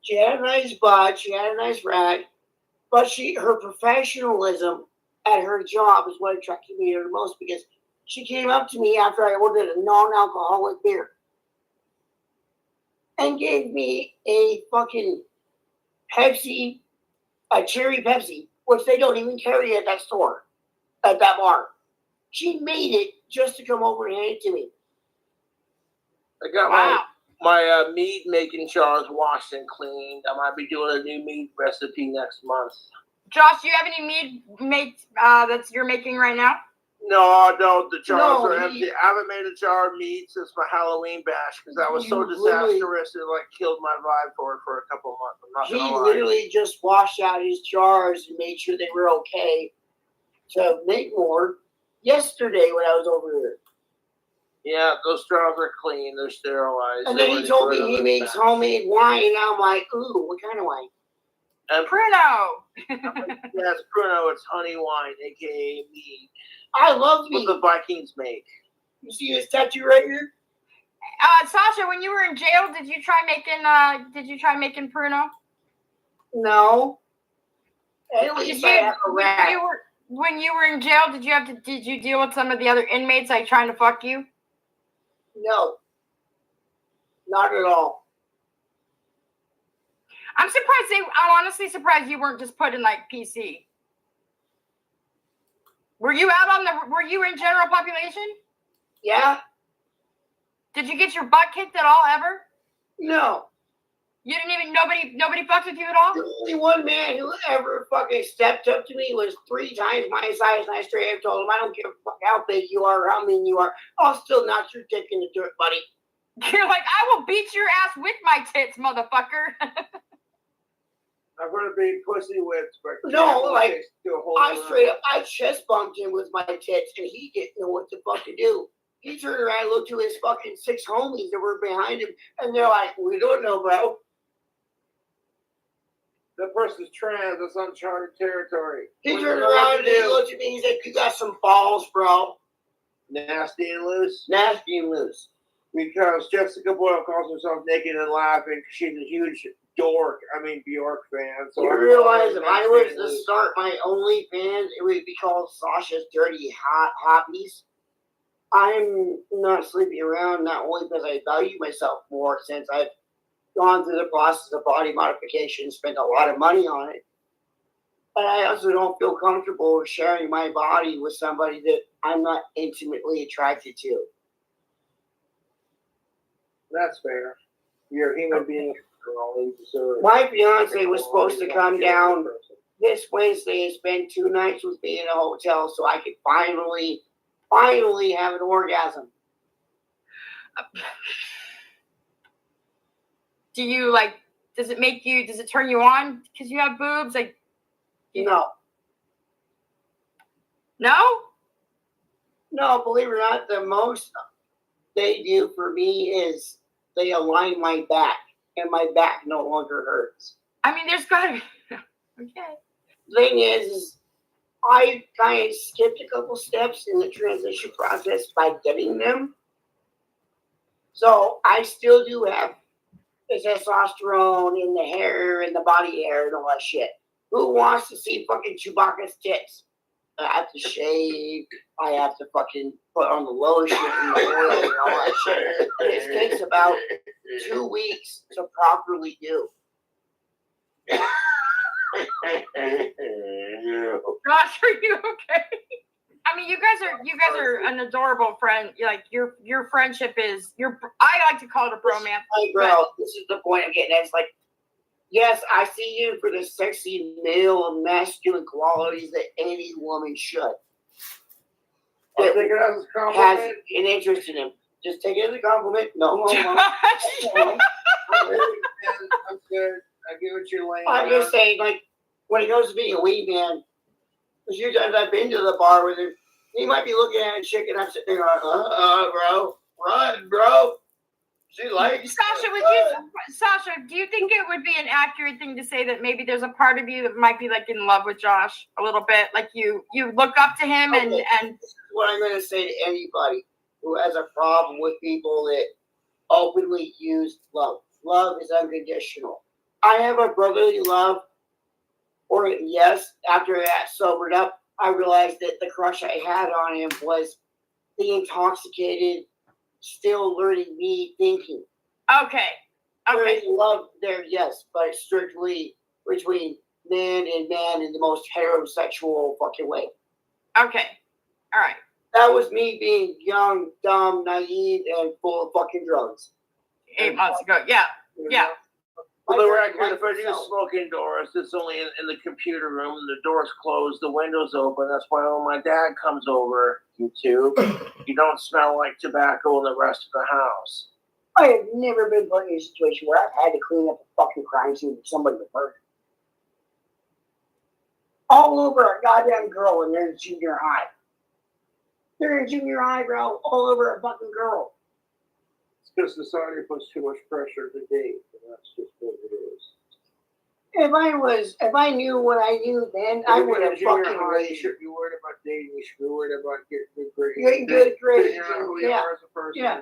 She had a nice butt, she had a nice rack, but her professionalism at her job is what attracted me to her the most, because she came up to me after I ordered a non-alcoholic beer and gave me a fucking Pepsi, a cherry Pepsi, which they don't even carry at that store, at that bar. She made it just to come over and hand it to me. I got my meat making jars washed and cleaned. I might be doing a new meat recipe next month. Josh, do you have any meat that you're making right now? No, I don't. The jars No, are empty. I haven't made a jar of meat since my Halloween bash because that was so You literally- disastrous. It killed my vibe for it for a couple of months. I'm not He gonna lie. literally just washed out his jars and made sure they were okay to make more yesterday when I was over there. Yeah, those jars are clean. They're sterilized. And They're then he ready told for me it he on makes the back. homemade wine, and I'm like, ooh, what kind of wine? And Pruno. yes, Pruno, it's honey wine, aka mead. I love What meat. the Vikings make. You see this tattoo right here? Sasha, when you were in jail, did you try making Pruno? No. At least I have a rat. When you were in jail, did you deal with some of the other inmates like trying to fuck you? No. Not at all. I'm honestly surprised you weren't just put in like PC. Were you in general population? Yeah? Did you get your butt kicked at all ever? No. You didn't even nobody fucked with you at all? The only one man who ever fucking stepped up to me was 3 times my size, and I straight up told him, I don't give a fuck how big you are or how mean you are. I'll still knock your dick in the dirt, buddy. You're like, I will beat your ass with my tits, motherfucker. I've heard a big pussy whips, but No, like, I I chest bumped him with my tits, and he didn't know what the fuck to do. He turned around and looked to his fucking 6 homies that were behind him, and they're like, we don't know, bro. The person's trans. That's uncharted territory. He We turned don't know what around to and he do. looked at me and he said, you got some balls, bro. Nasty and loose. Nasty and loose. Because Jessica Boyle calls herself naked and laughing because she's a huge Bjork fan. So You I realize if I was Nasty and to Loose. start my OnlyFans, it would be called Sasha's Dirty Hobbies. I'm not sleeping around, not only because I value myself more since I've gone through the process of body modification, spent a lot of money on it, but I also don't feel comfortable sharing my body with somebody that I'm not intimately attracted to. That's fair. You're a human being. My fiance was supposed to come down this Wednesday and spend 2 nights with me in a hotel so I could finally have an orgasm. Do you like? Does it turn you on because you have boobs? Like, No. No, believe it or not, the most they do for me is they align my back, and my back no longer hurts. I mean, there's gotta be. Okay. Thing is I kind of skipped a couple steps in the transition process by getting them. So I still do have the testosterone in the hair and the body hair and all that shit. Who wants to see fucking Chewbacca's tits? I have to shave. I have to fucking put on the lotion and the oil and all that shit. It takes about 2 weeks to properly do. Josh, are you okay? I mean, you guys are an adorable friend. Like your friendship is I like to call it a bromance. Hey, bro, this is the point I'm getting at. It's like, yes, I see you for the sexy male and masculine qualities that any woman should. I'll take it as a Has compliment. an interest in him. Just take it as a compliment. No homo. Josh. I'm good. I get what you're laying I'm just saying, like, when it comes to being a weed man, a few times I've been to the bar with him, he might be looking at a chick and I'm sitting there going, bro, run, bro. She likes Sasha, do you think it would be an accurate thing to say that maybe there's a part of you that might be like in love with Josh a little bit? Like you look up to him and This is what I'm going to say to anybody who has a problem with people that openly use love. Love is unconditional. I have a brotherly love, or yes, after I got sobered up, I realized that the crush I had on him was the intoxicated, still learning me thinking. okay. There is love there, yes, but it's strictly between man and man in the most heterosexual fucking way. Okay. All right. That was me being young, dumb, naive, and full of fucking drugs. 8 months ago. Yeah. Yeah. For the record, if I do smoke indoors, it's only in the computer room. The door's closed, the window's open. That's why when my dad comes over, you don't smell like tobacco in the rest of the house. I have never been put in a situation where I've had to clean up a fucking crime scene with somebody with murder. All over a goddamn girl when they're in junior high. They're in junior high, bro. All over a fucking girl. It's because society puts too much pressure to date, and that's just what it is. If I knew what I knew then, I would have fucking You raised should be worried about dating. You should be worried about getting good grades. Getting good grades. Figuring out who you are as a person. Yeah.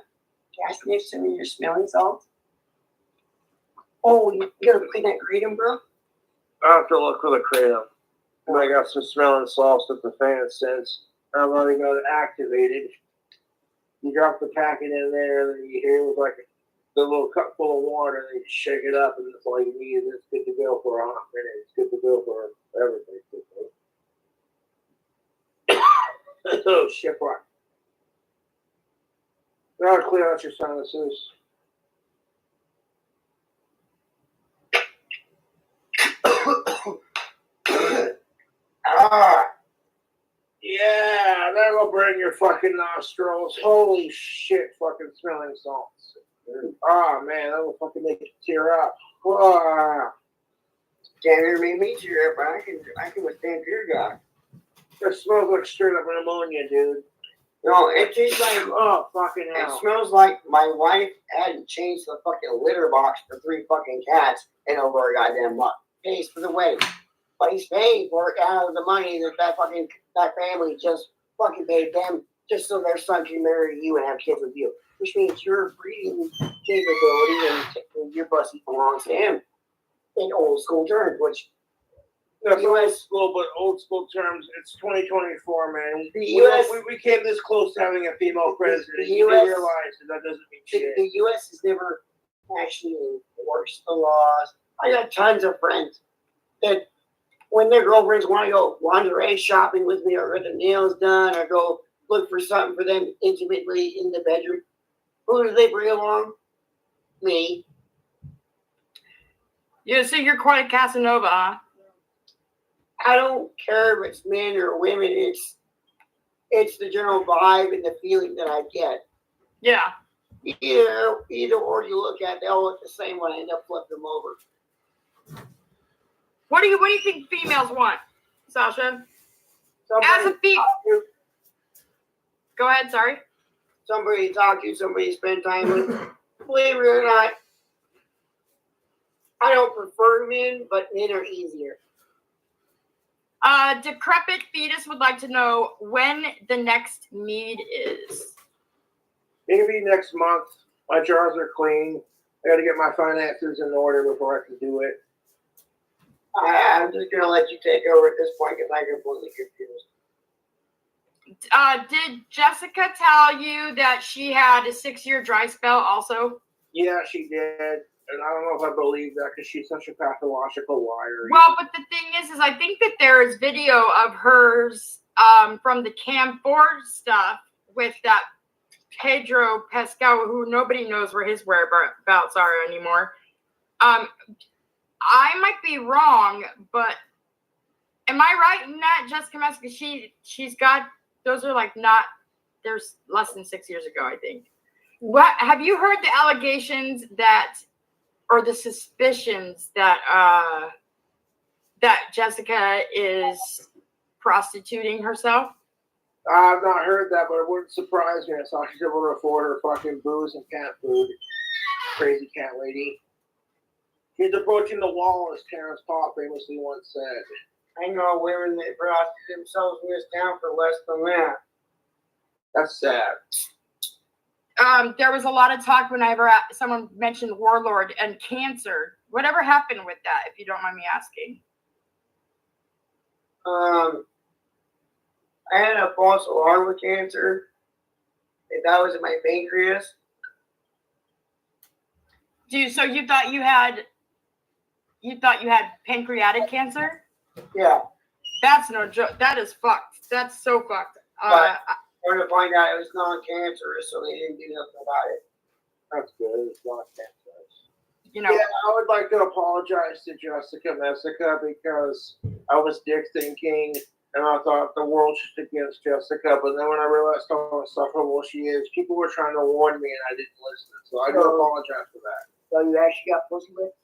Gas next to me, you're smelling salt. Oh, you gotta clean that kratom, bro? I have to look for the kratom. And I got some smelling salts that the fan sends. I've already got it activated. You drop the packet in there, and then you hear it with like the little cup full of water, and you shake it up, and it's all you need, and it's good to go for a hot minute. It's good to go for everything. Oh, shit, what? Now clear out your sinuses. Yeah, that'll burn your fucking nostrils. Holy shit, fucking smelling salts. Oh man, that'll fucking make you tear up. Oh. Can't made me tear up, but I can withstand tear gas. That smells like straight up pneumonia, dude. No, it tastes like, Oh, fucking it hell. smells like my wife hadn't changed the fucking litter box for 3 fucking cats in over a goddamn month. Pays for the wedding. But he's paying for it out of the money that family just fucking paid them just so their son can marry you and have kids with you. Which means your breeding capability and your pussy belongs to him. In old school terms, which That's old school, but old school terms, it's 2024, man. The US we came this close to having a female president. The You US realize that doesn't mean shit. the U.S. has never actually enforced the laws. I got tons of friends that when their girlfriends want to go lingerie shopping with me or get their nails done or go look for something for them intimately in the bedroom, who do they bring along? Me. Yeah, so you're quite a Casanova, huh? I don't care if it's men or women. It's the general vibe and the feeling that I get. Yeah. Either or you look at, they all look the same when I end up flipping them over. What do you think females want, Sasha? Somebody As a to fe- talk to, Go ahead, sorry. somebody to talk to, somebody to spend time with. Believe it or not, I don't prefer men, but men are easier. Decrepit Fetus would like to know when the next mead is. Maybe next month. My jars are clean. I got to get my finances in order before I can do it. I'm just gonna let you take over at this point because I'm completely confused. Did Jessica tell you that she had a 6-year dry spell also? Yeah, she did. And I don't know if I believe that because she's such a pathological liar. Well, but the thing is I think that there is video of hers from the Cam 4 stuff with that Pedro Pascal, who nobody knows where his whereabouts are anymore. I might be wrong, but am I right in that, Jessica Messica? She's got, those are like not, there's less than 6 years ago, I think. What have you heard the allegations that, or the suspicions that that Jessica is prostituting herself? I've not heard that, but it wouldn't surprise me. I saw she's able to afford her fucking booze and cat food. Crazy cat lady. She's approaching the wall, as Terrence Paul famously once said. I know women that prostitute themselves in this town for less than that. That's sad. There was a lot of talk whenever someone mentioned Warlord and cancer. Whatever happened with that, if you don't mind me asking? I had a false alarm with cancer. If that was in my pancreas. So you thought you had pancreatic cancer? Yeah. That's no joke. That is fucked. That's so fucked. But trying to find out it was non-cancerous, so they didn't do nothing about it. That's good. It's not cancerous. You know. Yeah, I would like to apologize to Jessica Messica because I was dick thinking and I thought the world should be against Jessica, but then when I realized how insufferable she is, people were trying to warn me and I didn't listen. So I do apologize for that. So you actually got pussy whipped?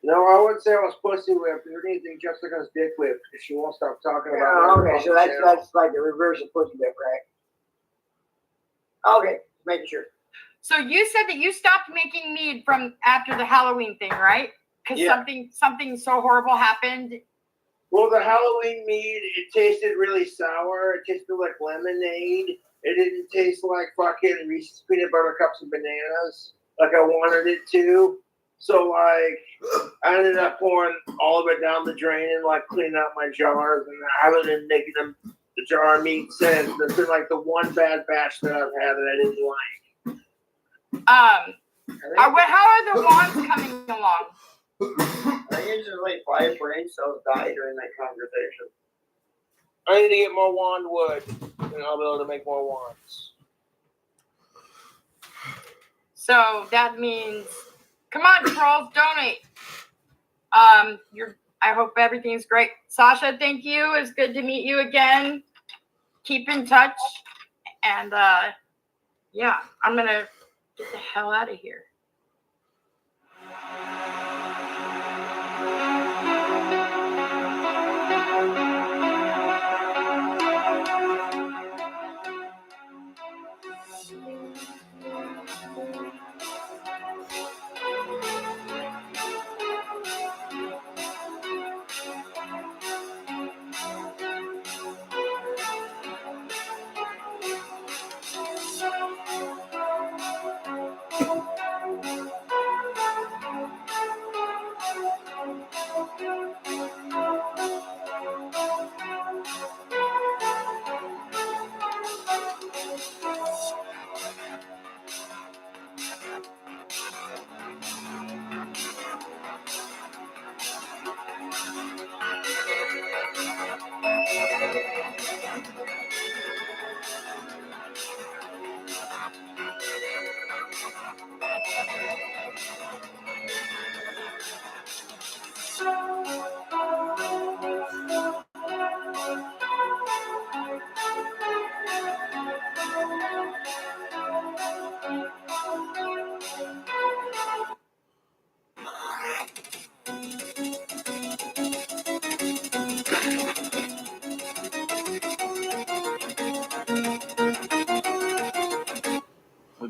No, I wouldn't say I was pussy whipped. If anything, Jessica's dick whipped because she won't stop talking about it. Oh, okay, so that's like the reverse of pussy whip, right? Okay, making sure. So you said that you stopped making mead from after the Halloween thing, right? Because something so horrible happened. Well, the Halloween mead, it tasted really sour. It tasted like lemonade. It didn't taste like fucking Reese's peanut butter cups and bananas like I wanted it to. So, like, I ended up pouring all of it down the drain and, like, cleaning out my jars. And I haven't been making them the jar of meat since. There's been, like, the one bad batch that I've had that I didn't like. How are the wands coming along? I usually like 5 brain cells die during that conversation. I need to get more wand wood, and I'll be able to make more wands. So that means, come on, trolls, donate. I hope everything's great. Sasha, thank you. It's good to meet you again. Keep in touch, and yeah, I'm gonna get the hell out of here.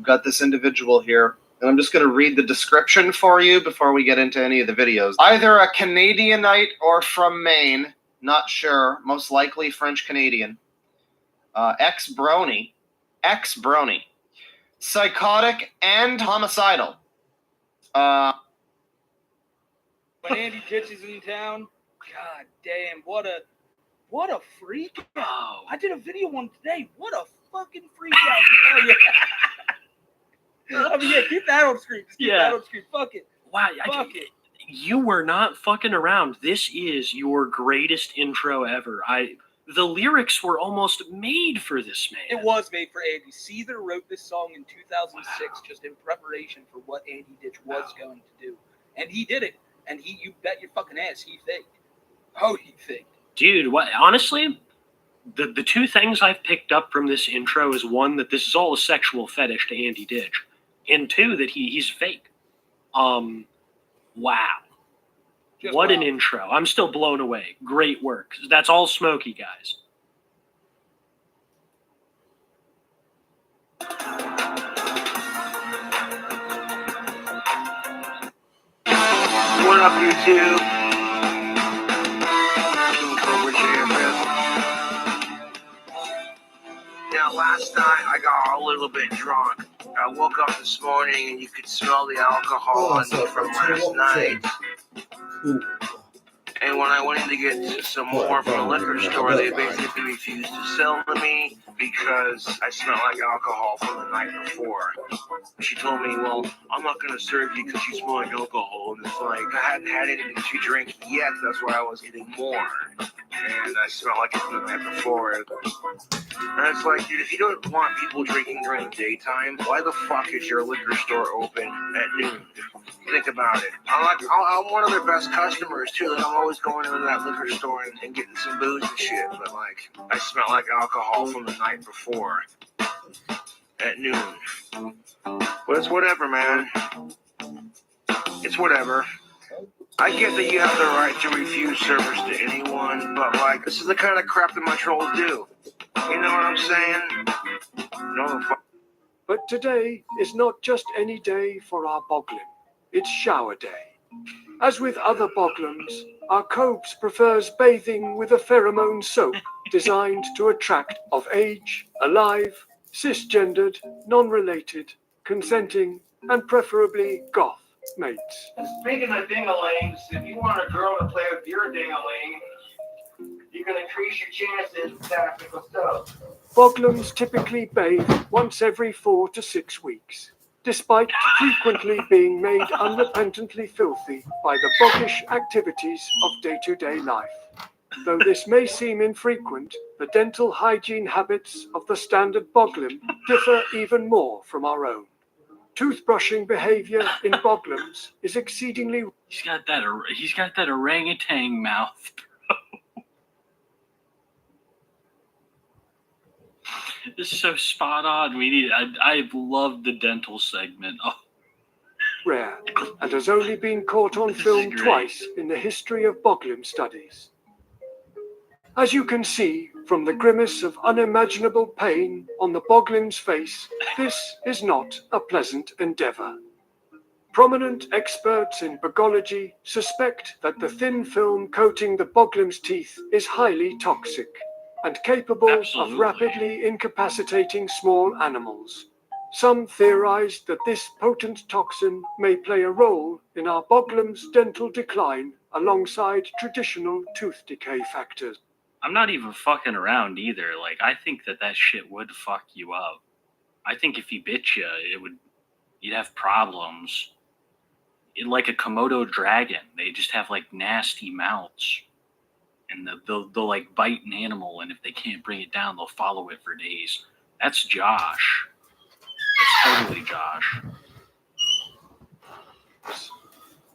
got this individual here, and I'm just going to read the description for you before we get into any of the videos. Either a Canadianite or from Maine, not sure, most likely French-Canadian. Ex-brony, psychotic and homicidal. When Andy Ditch is in town, god damn, what a freak out. I did a video one today. What a fucking freak out. Oh, yeah. I mean, yeah, keep that on screen. Just keep that on screen. Fuck it. Wow, Fuck it. you were not fucking around. This is your greatest intro ever. The lyrics were almost made for this man. It was made for Andy. Seether wrote this song in 2006 just in preparation for what Andy Ditch was going to do. And he did it. And you bet your fucking ass, he faked. Oh, he faked. Dude, what? Honestly, the two things I've picked up from this intro is one, that this is all a sexual fetish to Andy Ditch, and two, that he's fake. Wow. Just what wow. an intro. I'm still blown away. Great work. That's all Smokey, guys. What up, YouTube? King Cobra JFS. Now, last night I got a little bit drunk. I woke up this morning and you could smell the alcohol on me from last night. And when I went in to get some more from the liquor store, they basically refused to sell to me because I smelled like alcohol from the night before. She told me, well, I'm not going to serve you because you smell like alcohol. And it's like, I hadn't had anything to drink yet. That's why I was getting more. And I smelled like it from the night before. And it's like, dude, if you don't want people drinking during the daytime, why the fuck is your liquor store open at noon? Think about it. I'm one of their best customers, too. Like, I'm always going into that liquor store and getting some booze and shit. But, like, I smell like alcohol from the night before at noon. But it's whatever, man. It's whatever. I get that you have the right to refuse service to anyone, but, like, this is the kind of crap that my trolls do. You know what I'm saying? No, the fuck. But today is not just any day for our Boglin. It's shower day. As with other Boglins, our Cobes prefers bathing with a pheromone soap designed to attract of age, alive, cisgendered, non-related, consenting, and preferably goth mates. Speaking of ding-a-lings, if you want a girl to play with your ding-a-ling, you can increase your chances with tactical stuff. Boglins typically bathe once every 4 to 6 weeks, despite frequently being made unrepentantly filthy by the boggish activities of day-to-day life. Though this may seem infrequent, the dental hygiene habits of the standard Boglin differ even more from our own. Toothbrushing behavior in Boglins is exceedingly... He's got that orangutan mouth, bro. This is so spot on. I love the dental segment. Oh. rare, and has only been caught on film twice in the history of Boglin studies. As you can see from the grimace of unimaginable pain on the Boglin's face, this is not a pleasant endeavor. Prominent experts in bogology suspect that the thin film coating the Boglin's teeth is highly toxic and capable of rapidly incapacitating small animals. Some theorize that this potent toxin may play a role in our Boglin's dental decline alongside traditional tooth decay factors. I'm not even fucking around either. Like, I think that shit would fuck you up. I think if he bit you, you'd have problems. Like a Komodo dragon, they just have like nasty mouths, and they'll like bite an animal, and if they can't bring it down, they'll follow it for days. That's Josh. That's totally Josh.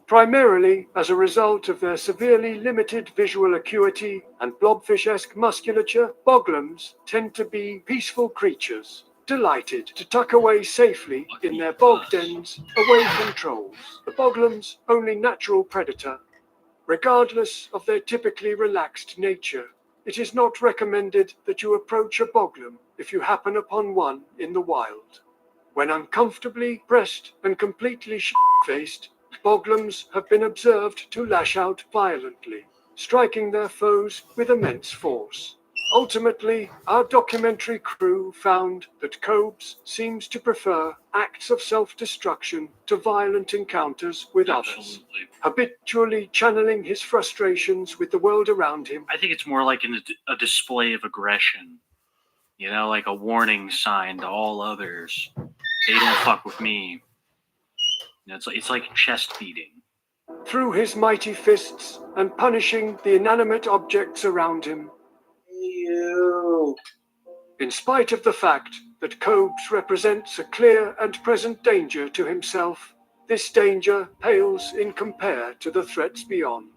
Primarily as a result of their severely limited visual acuity and blobfish-esque musculature, Boglins tend to be peaceful creatures, delighted to tuck away safely in their bog dens away from trolls, the Boglin's only natural predator. Regardless of their typically relaxed nature, it is not recommended that you approach a Boglin if you happen upon one in the wild. when uncomfortably pressed and completely shit-faced, Boglums have been observed to lash out violently, striking their foes with immense force. Ultimately, our documentary crew found that Cobes seems to prefer acts of self-destruction to violent encounters with others, Absolutely. habitually channeling his frustrations with the world around him. I think it's more like a display of aggression. You know, like a warning sign to all others. They don't fuck with me. You know, it's like chest beating. Through his mighty fists and punishing the inanimate objects around him. You. In spite of the fact that Cobes represents a clear and present danger to himself, this danger pales in compare to the threats beyond.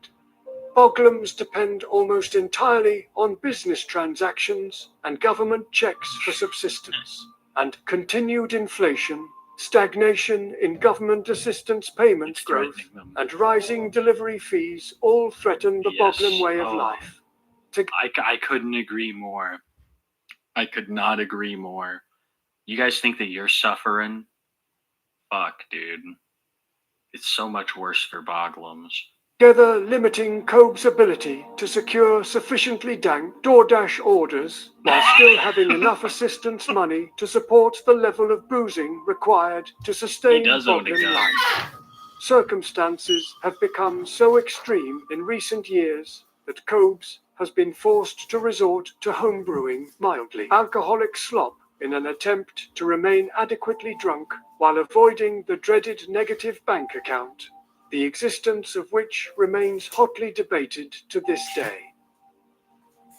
Boglums depend almost entirely on business transactions and government checks for subsistence, and continued inflation, stagnation in government assistance payment growth, and rising delivery fees all threaten the Boglum way of life. I couldn't agree more. I could not agree more. You guys think that you're suffering? Fuck, dude. It's so much worse for Boglums. Together limiting Cobes' ability to secure sufficiently dank DoorDash orders while still having enough assistance money to support the level of boozing required to sustain Boglum life. Circumstances have become so extreme in recent years that Cobes has been forced to resort to homebrewing mildly alcoholic slop in an attempt to remain adequately drunk while avoiding the dreaded negative bank account, the existence of which remains hotly debated to this day.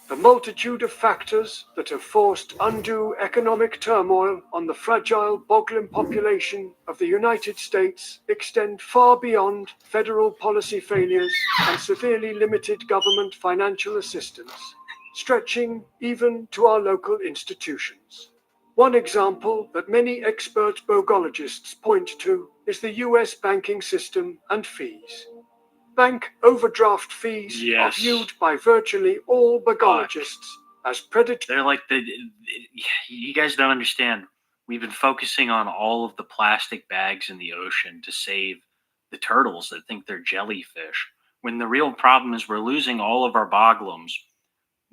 The multitude of factors that have forced undue economic turmoil on the fragile Boglum population of the United States extend far beyond federal policy failures and severely limited government financial assistance, stretching even to our local institutions. One example that many expert bogologists point to is the US banking system and fees. Bank overdraft fees are viewed by virtually all bogologists as predatory. They're like you guys don't understand. We've been focusing on all of the plastic bags in the ocean to save the turtles that think they're jellyfish, when the real problem is we're losing all of our Boglums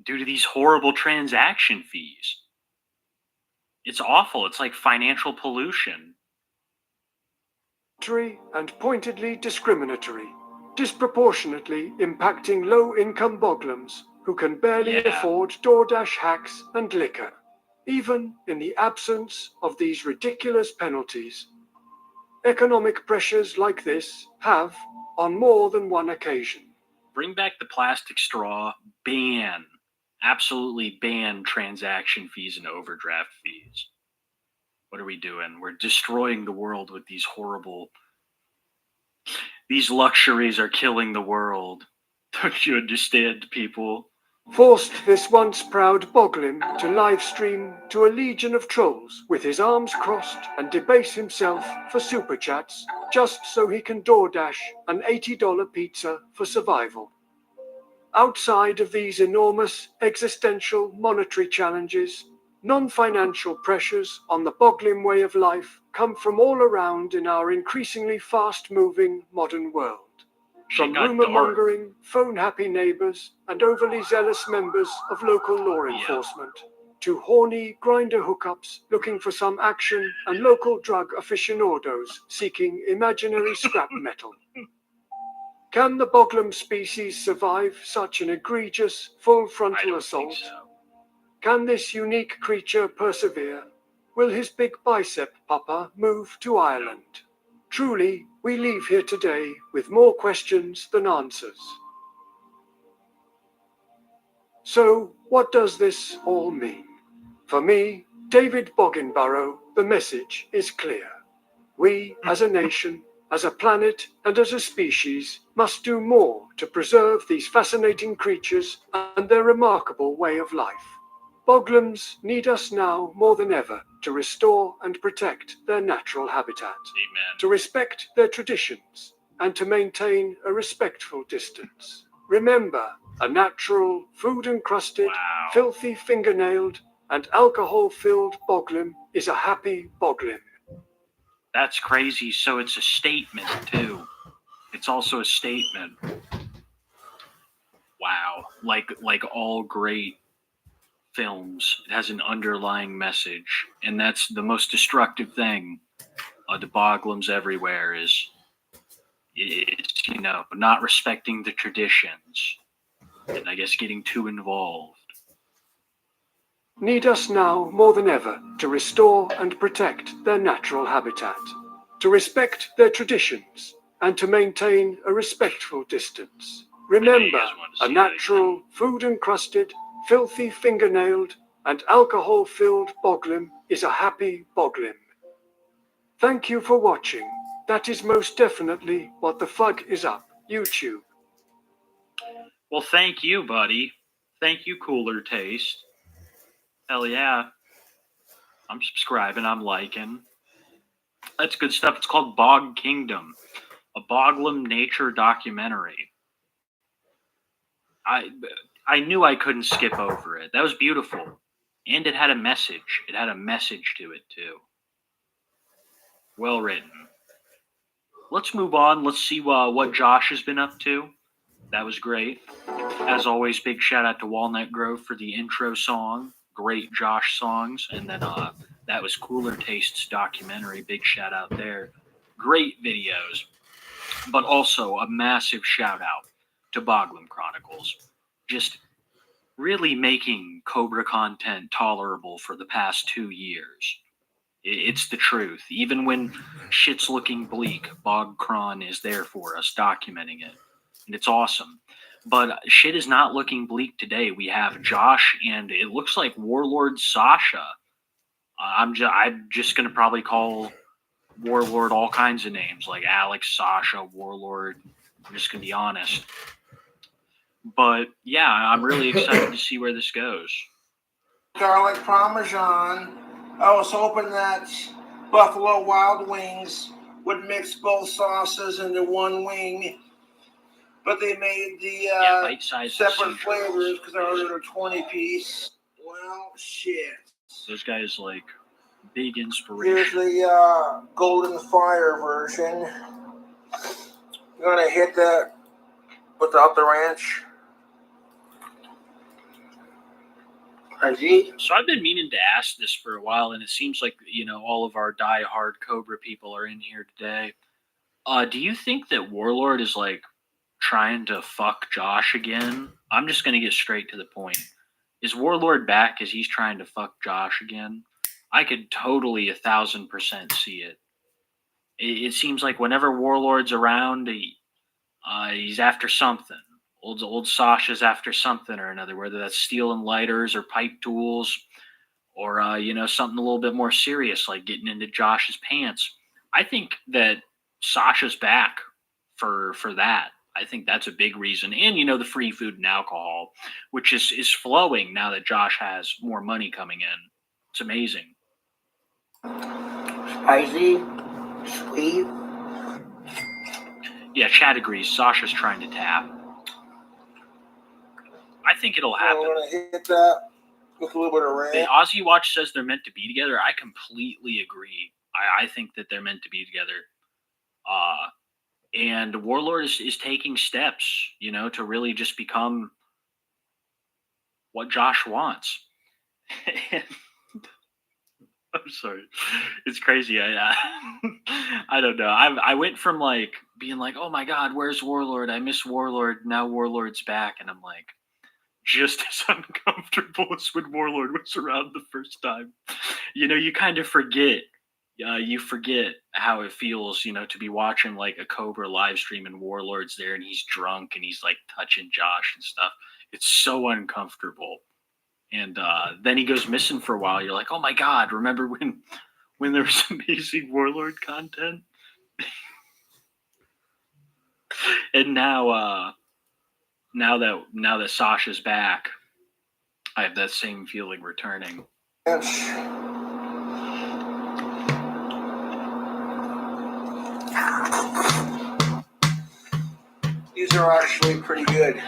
due to these horrible transaction fees. It's awful. It's like financial pollution. And pointedly discriminatory, disproportionately impacting low-income Boglums who can barely afford DoorDash hacks and liquor, even in the absence of these ridiculous penalties. Economic pressures like this have, on more than one occasion, Bring back the plastic straw. Absolutely ban transaction fees and overdraft fees. What are we doing? We're destroying the world with these horrible... These luxuries are killing the world. Don't you understand, people? Forced this once proud Boglum to livestream to a legion of trolls with his arms crossed and debase himself for super chats just so he can DoorDash an $80 pizza for survival. Outside of these enormous existential monetary challenges, non-financial pressures on the Boglum way of life come from all around in our increasingly fast-moving modern world. From rumor-mongering, phone-happy neighbors, and overly zealous members of local law enforcement, to horny grinder hookups looking for some action and local drug aficionados seeking imaginary scrap metal. Can the Boglum species survive such an egregious, full frontal assault? Can this unique creature persevere? Will his big bicep papa move to Ireland? Truly, we leave here today with more questions than answers. So, what does this all mean? For me, David Bogginbarrow, the message is clear. We, as a nation, as a planet, and as a species, must do more to preserve these fascinating creatures and their remarkable way of life. Boglums need us now more than ever to restore and protect their natural habitat, to respect their traditions, and to maintain a respectful distance. Remember, a natural, food-encrusted, filthy fingernailed, and alcohol-filled Boglum is a happy Boglum. That's crazy. So it's a statement too. It's also a statement. Wow. Like all great films, it has an underlying message, and that's the most destructive thing to Boglums everywhere is it's not respecting the traditions and I guess getting too involved. Need us now more than ever to restore and protect their natural habitat, to respect their traditions, and to maintain a respectful distance. Remember, a natural, food-encrusted, filthy finger-nailed, and alcohol-filled Boglum is a happy Boglum. Thank you for watching. That is most definitely what the fuck is up, YouTube. Well, thank you, buddy. Thank you, Cooler Taste. Hell yeah. I'm subscribing, I'm liking. That's good stuff. It's called Bog Kingdom, a Boglum nature documentary. I knew I couldn't skip over it. That was beautiful. And it had a message. It had a message to it, too. Well written. Let's move on. Let's see what Josh has been up to. That was great. As always, big shout out to Walnut Grove for the intro song. Great Josh songs. And then that was Cooler Taste's documentary. Big shout out there. Great videos. But also a massive shout out to Boglum Chronicles. Just really making Cobra content tolerable for the past 2 years. It's the truth. Even when shit's looking bleak, Bogcron is there for us, documenting it. And it's awesome. But shit is not looking bleak today. We have Josh and it looks like Warlord Sasha. I'm just going to probably call Warlord all kinds of names, like Alex, Sasha, Warlord. I'm just going to be honest. But yeah, I'm really excited to see where this goes. Garlic Parmesan. I was hoping that Buffalo Wild Wings would mix both sauces into one wing, but they made the separate flavors because I ordered a 20-piece. Well, shit. Those guys like big inspiration. Here's the Golden Fire version. I'm gonna hit that without the ranch. So I've been meaning to ask this for a while, and it seems like, all of our die-hard Cobra people are in here today. Do you think that Warlord is, trying to fuck Josh again? I'm just going to get straight to the point. Is Warlord back as he's trying to fuck Josh again? I could totally 1,000% see it. It seems like whenever Warlord's around, he's after something. Old Sasha's after something or another, whether that's stealing lighters or pipe tools or, something a little bit more serious like getting into Josh's pants. I think that Sasha's back for that. I think that's a big reason. And, the free food and alcohol, which is flowing now that Josh has more money coming in. It's amazing. Spicy, sweet. Yeah, Chad agrees. Sasha's trying to tap. I think it'll happen. I'm gonna hit that with a little bit of ranch. The Aussie Watch says they're meant to be together. I completely agree. I think that they're meant to be together. And Warlord is taking steps, to really just become what Josh wants. I'm sorry. It's crazy. I don't know. I went from being like, oh my God, where's Warlord? I miss Warlord. Now Warlord's back. And I'm like, just as uncomfortable as when Warlord was around the first time. You kind of forget. You forget how it feels, to be watching a Cobra live stream and Warlord's there and he's drunk and he's touching Josh and stuff. It's so uncomfortable. And then he goes missing for a while. You're like, oh my God, remember when there was amazing Warlord content? And now that Sasha's back, I have that same feeling returning. These are actually pretty good.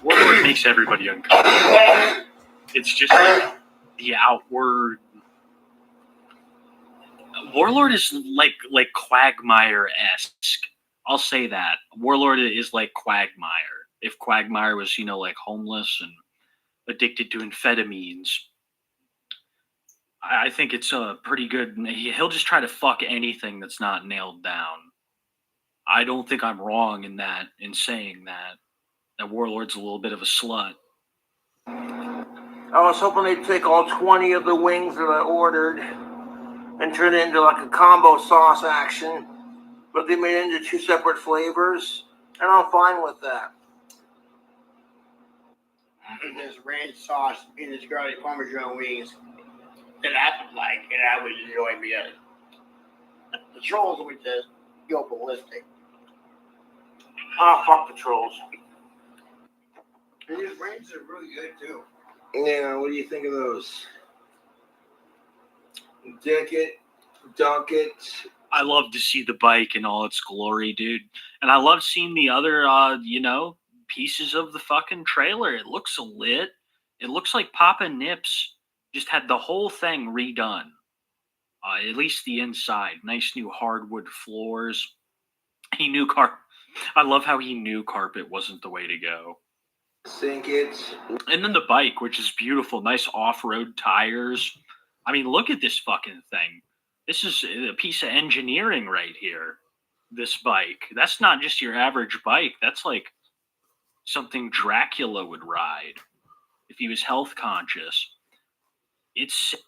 Warlord makes everybody uncomfortable. It's just the outward Warlord is like Quagmire-esque. I'll say that. Warlord is like Quagmire. If Quagmire was, like homeless and addicted to amphetamines, I think it's a pretty good. He'll just try to fuck anything that's not nailed down. I don't think I'm wrong in saying that Warlord's a little bit of a slut. I was hoping they'd take all 20 of the wings that I ordered and turn it into like a combo sauce action, but they made it into 2 separate flavors, and I'm fine with that. There's ranch sauce in his garlic parmesan wings that I would like, and I would enjoy better. The trolls would just go ballistic. Ah, fuck the trolls. And these ranches are really good too. Yeah, what do you think of those? Dick it, dunk it. I love to see the bike in all its glory, dude. And I love seeing the other, pieces of the fucking trailer. It looks lit. It looks like Papa Nips just had the whole thing redone. At least the inside. Nice new hardwood floors. He knew I love how he knew carpet wasn't the way to go. Sink it. And then the bike, which is beautiful. Nice off-road tires. I mean, look at this fucking thing. This is a piece of engineering right here. This bike. That's not just your average bike. That's like something Dracula would ride if he was health conscious. It's sick.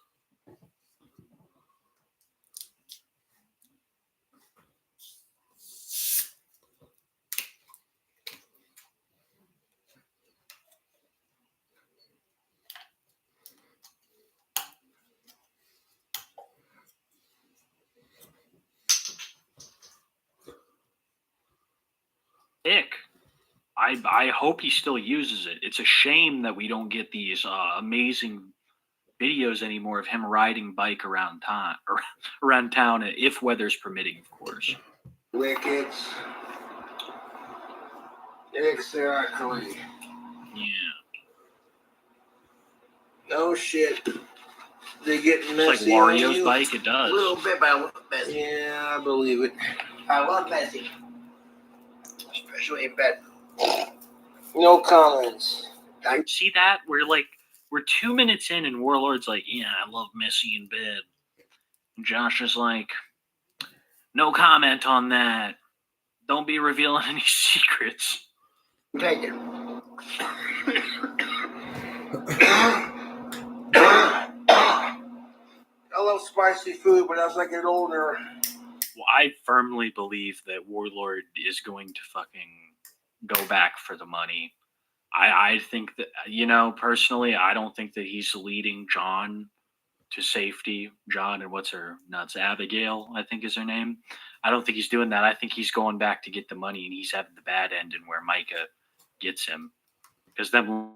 I hope he still uses it. It's a shame that we don't get these amazing videos anymore of him riding bike around town, if weather's permitting, of course. Lick it. Exactly. Yeah. No shit. They get messy. It's like Wario's bike, it does. A little bit, but I love messy. Yeah, I believe it. I love messy. Especially in bed. No comments. See that? We're 2 minutes in and Warlord's like, yeah, I love messy in bed. And Josh is like, no comment on that. Don't be revealing any secrets. Take it. I love spicy food, but as I get older, Well, I firmly believe that Warlord is going to fucking go back for the money. I think that, personally, I don't think that he's leading John to safety. John and what's her nuts? Abigail, I think is her name. I don't think he's doing that. I think he's going back to get the money, and he's having the bad end and where Micah gets him. Because then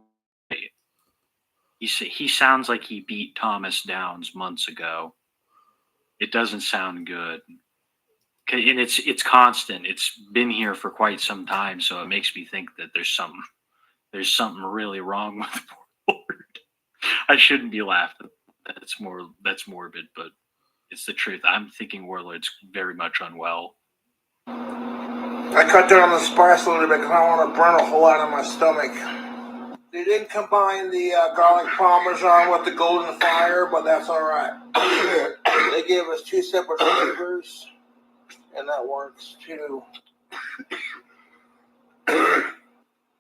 he sounds like he beat Thomas Downs months ago. It doesn't sound good. And it's constant. It's been here for quite some time, so it makes me think that there's something really wrong with Warlord. I shouldn't be laughing. That's morbid, but it's the truth. I'm thinking Warlord's very much unwell. I cut down on the spice a little bit because I don't want to burn a hole out of my stomach. They didn't combine the garlic parmesan with the golden fire, but that's all right. They gave us 2 separate flavors, and that works too.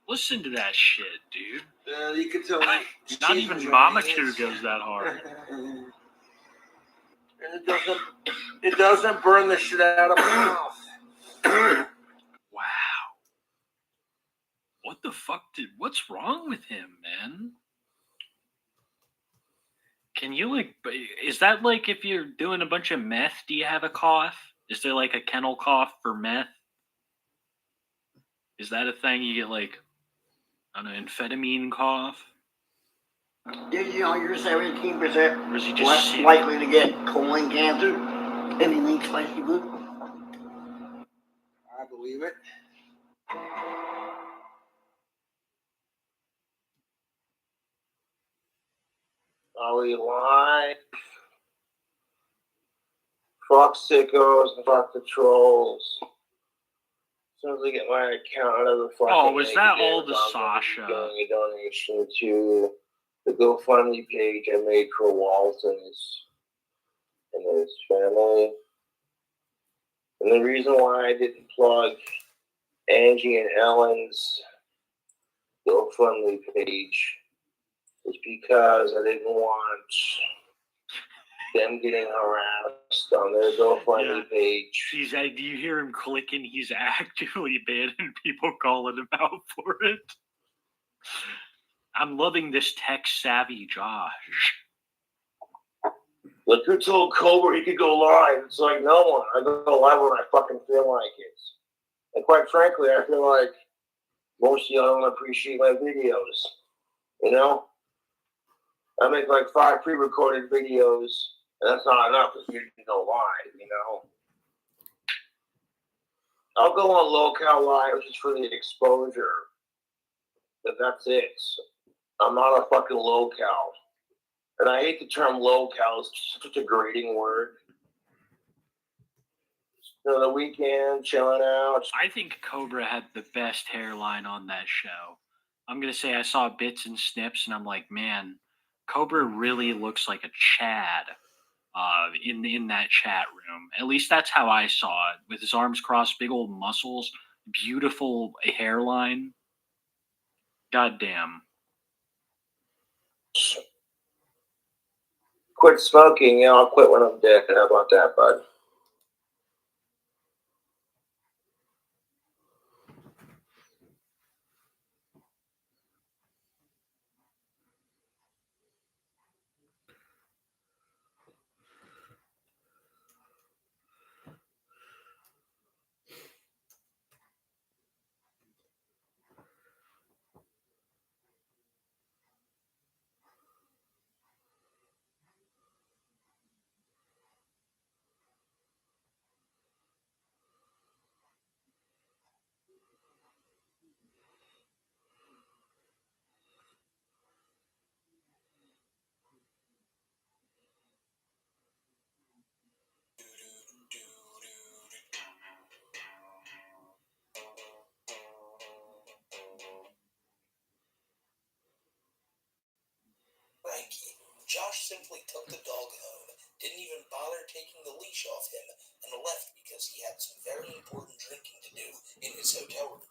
Listen to that shit, dude. You can tell. Not even Mama Two goes that hard. And it doesn't burn the shit out of my mouth. Wow. What the fuck what's wrong with him, man? Can you is that like if you're doing a bunch of meth, do you have a cough? Is there like a kennel cough for meth? Is that a thing you get like an amphetamine cough? Did you know you're 17% Or is he just less sick? likely to get colon cancer if you eat spicy food? I believe it. Are we live? Fuck sickos and fuck the trolls. As soon as I get my account out of the fucking Oh, was that all negative, the I'm gonna be Sasha? doing a donation to the GoFundMe page I made for Walt and his family. And the reason why I didn't plug Angie and Ellen's GoFundMe page is because I didn't want them getting harassed on their GoFundMe page. Do you hear him clicking? He's actively banning people calling him out for it. I'm loving this tech-savvy Josh. Look who told Cobra he could go live. It's like, no one. I go live when I fucking feel like it. And quite frankly, I feel like most of y'all don't appreciate my videos. You know? I make like 5 pre-recorded videos, and that's not enough if you can go live, you know? I'll go on local live just for the exposure. But that's it. I'm not a fucking local. And I hate the term local. It's such a grating word. So the weekend, chilling out. I think Cobra had the best hairline on that show. I'm going to say I saw bits and snips, and I'm like, man, Cobra really looks like a Chad in that chat room. At least that's how I saw it. With his arms crossed, big old muscles, beautiful hairline. Goddamn. Quit smoking, I'll quit when I'm dead. How about that, bud? Frankie. Josh simply took the dog home, didn't even bother taking the leash off him, and left because he had some very important drinking to do in his hotel room.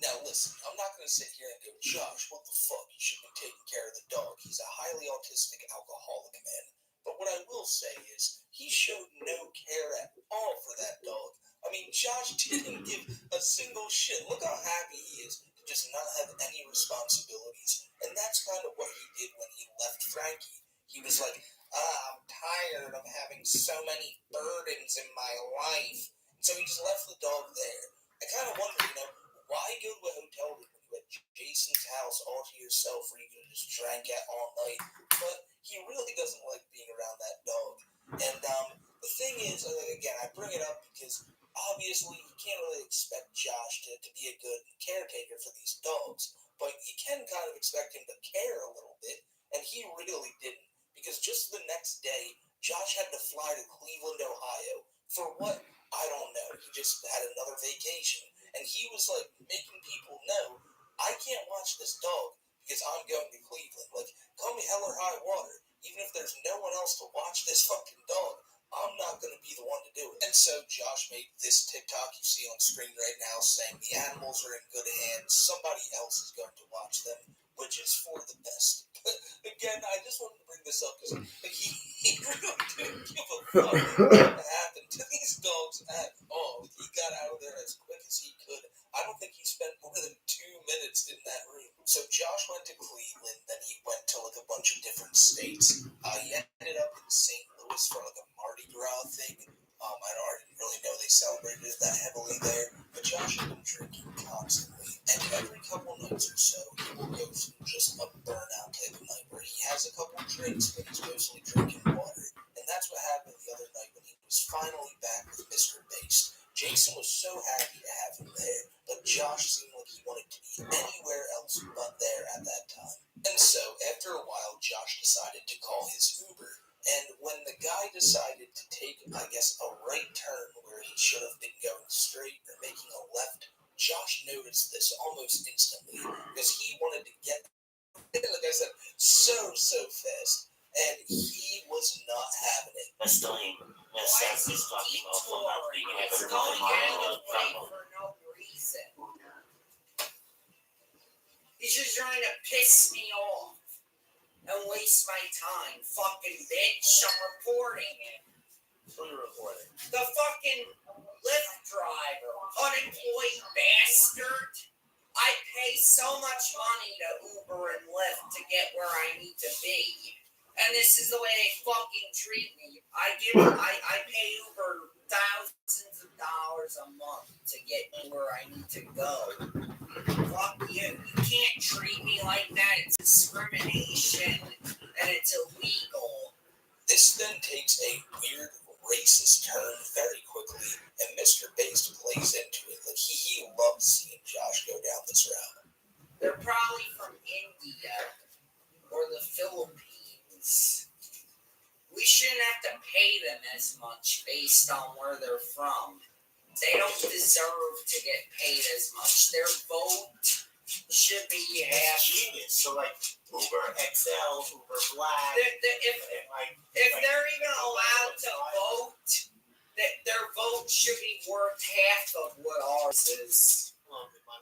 Now listen, I'm not going to sit here and go, Josh, what the fuck? You should be taking care of the dog. He's a highly autistic alcoholic man. But what I will say is, he showed no care at all for that dog. I mean, Josh didn't give a single shit. Look how happy he is to just not have any responsibilities. And that's kind of what he did when he left Frankie. He was like, I'm tired of having so many burdens in my life. So he just left the dog there. I kind of wonder, why go to a hotel room when you had Jason's house all to yourself where you can just drink at all night? But he really doesn't like being around that dog. And the thing is, again, I bring it up because obviously you can't really expect Josh to be a good caretaker for these dogs. But you can kind of expect him to care a little bit. And he really didn't. Because just the next day, Josh had to fly to Cleveland, Ohio. For what? I don't know. He just had another vacation. And he was like making people know, I can't watch this dog because I'm going to Cleveland. Like, come hell or high water. Even if there's no one else to watch this fucking dog, I'm not going to be the one to do it. And so Josh made this TikTok you see on screen right now saying the animals are in good hands. Somebody else is going to watch them, which is for the best. But again, I just wanted to bring this up because he really didn't give a fuck what happened to these dogs at all. He got out of there as quick as he could. I don't think he spent more than 2 minutes in that room. So Josh went to Cleveland, then he went to like a bunch of different states. He ended up in St. Louis for like a Mardi Gras thing. I didn't really know they celebrated it that heavily there, but Josh had been drinking constantly. And every couple nights or so, he will go through just a burnout type of night where he has a couple drinks, but he's mostly drinking water. And that's what happened the other night when he was finally back with Mr. Based. Jason was so happy to have him there, but Josh seemed like he wanted to be anywhere else but there at that time. And so, after a while, Josh decided to call his Uber. And when the guy decided to take, I guess, a right turn where he should have been going straight or making a left, Josh noticed this almost instantly because he wanted to get, like I said, so fast. And he was not having it. Mr. Lehman, Miss Seth is talking about for not being able to for no reason. He's just trying to piss me off and waste my time. Fucking bitch, I'm reporting it. Who are you reporting? The fucking Lyft driver, unemployed bastard. I pay so much money to Uber and Lyft to get where I need to be. And this is the way they fucking treat me. I pay Uber thousands of dollars a month to get where I need to go. Fuck you. You can't treat me like that. It's discrimination and it's illegal. This then takes a weird racist turn very quickly, and Mr. Bass plays into it. Like he loves seeing Josh go down this route. They're probably from India or the Philippines. We shouldn't have to pay them as much based on where they're from. They don't deserve to get paid as much. Their vote should be half. Genius. So like Uber XL, Uber Black. If they're even allowed to vote, their vote should be worth half of what ours is.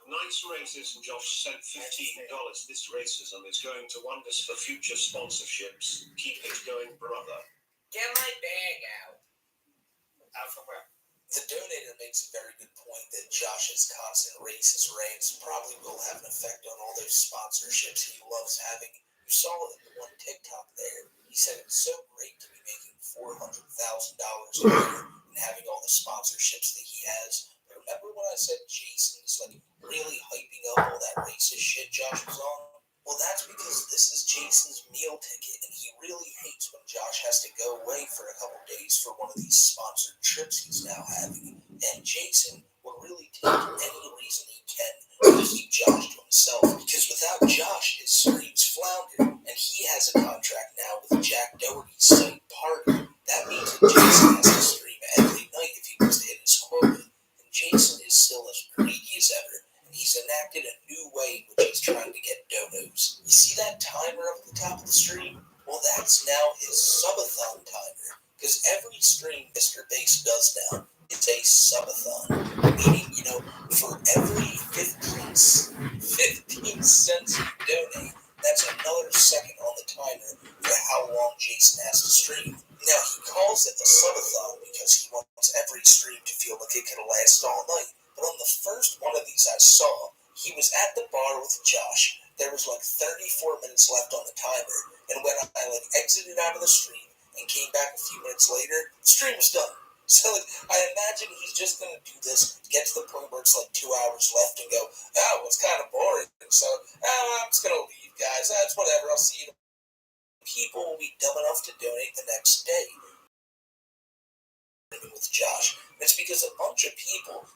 Nice racism. Josh sent $15. This racism is going to wonders for future sponsorships. Keep it going, brother. Get my bag out. Out from where? The donator makes a very good point that Josh's constant racist rants probably will have an effect on all those sponsorships he loves having. You saw it in the one TikTok there. He said it's so great to be making $400,000 a year and having all the sponsorships that he has. But remember when I said Jason's like really hyping up all that racist shit Josh was on? Well, that's because this is Jason's meal ticket, and he really hates when Josh has to go away for a couple days for one of these sponsored trips he's now having. And Jason will really take any reason he can to keep Josh to himself, because without Josh, his streams flounder, and he has a contract now with Jack Doherty's site Parker. That means that Jason has to stream every night if he wants to hit his quota. And Jason is still as greedy as ever. He's enacted a new way in which he's trying to get donos. You see that timer up at the top of the stream? Well, that's now his subathon timer. Because every stream Mr. Bass does now is a subathon. Meaning, for every 15 cents you donate, that's another second on the timer for how long Jason has to stream. Now, he calls it the subathon because he wants every stream to feel like it could last all night. But on the first one of these I saw, he was at the bar with Josh. There was like 34 minutes left on the timer. And when I exited out of the stream and came back a few minutes later, the stream was done. So I imagine he's just going to do this, get to the point where it's like 2 hours left and go, oh, it's kind of boring. So I'm just going to leave, guys. That's whatever. I'll see you. People will be dumb enough to donate the next day. With Josh. It's because a bunch of people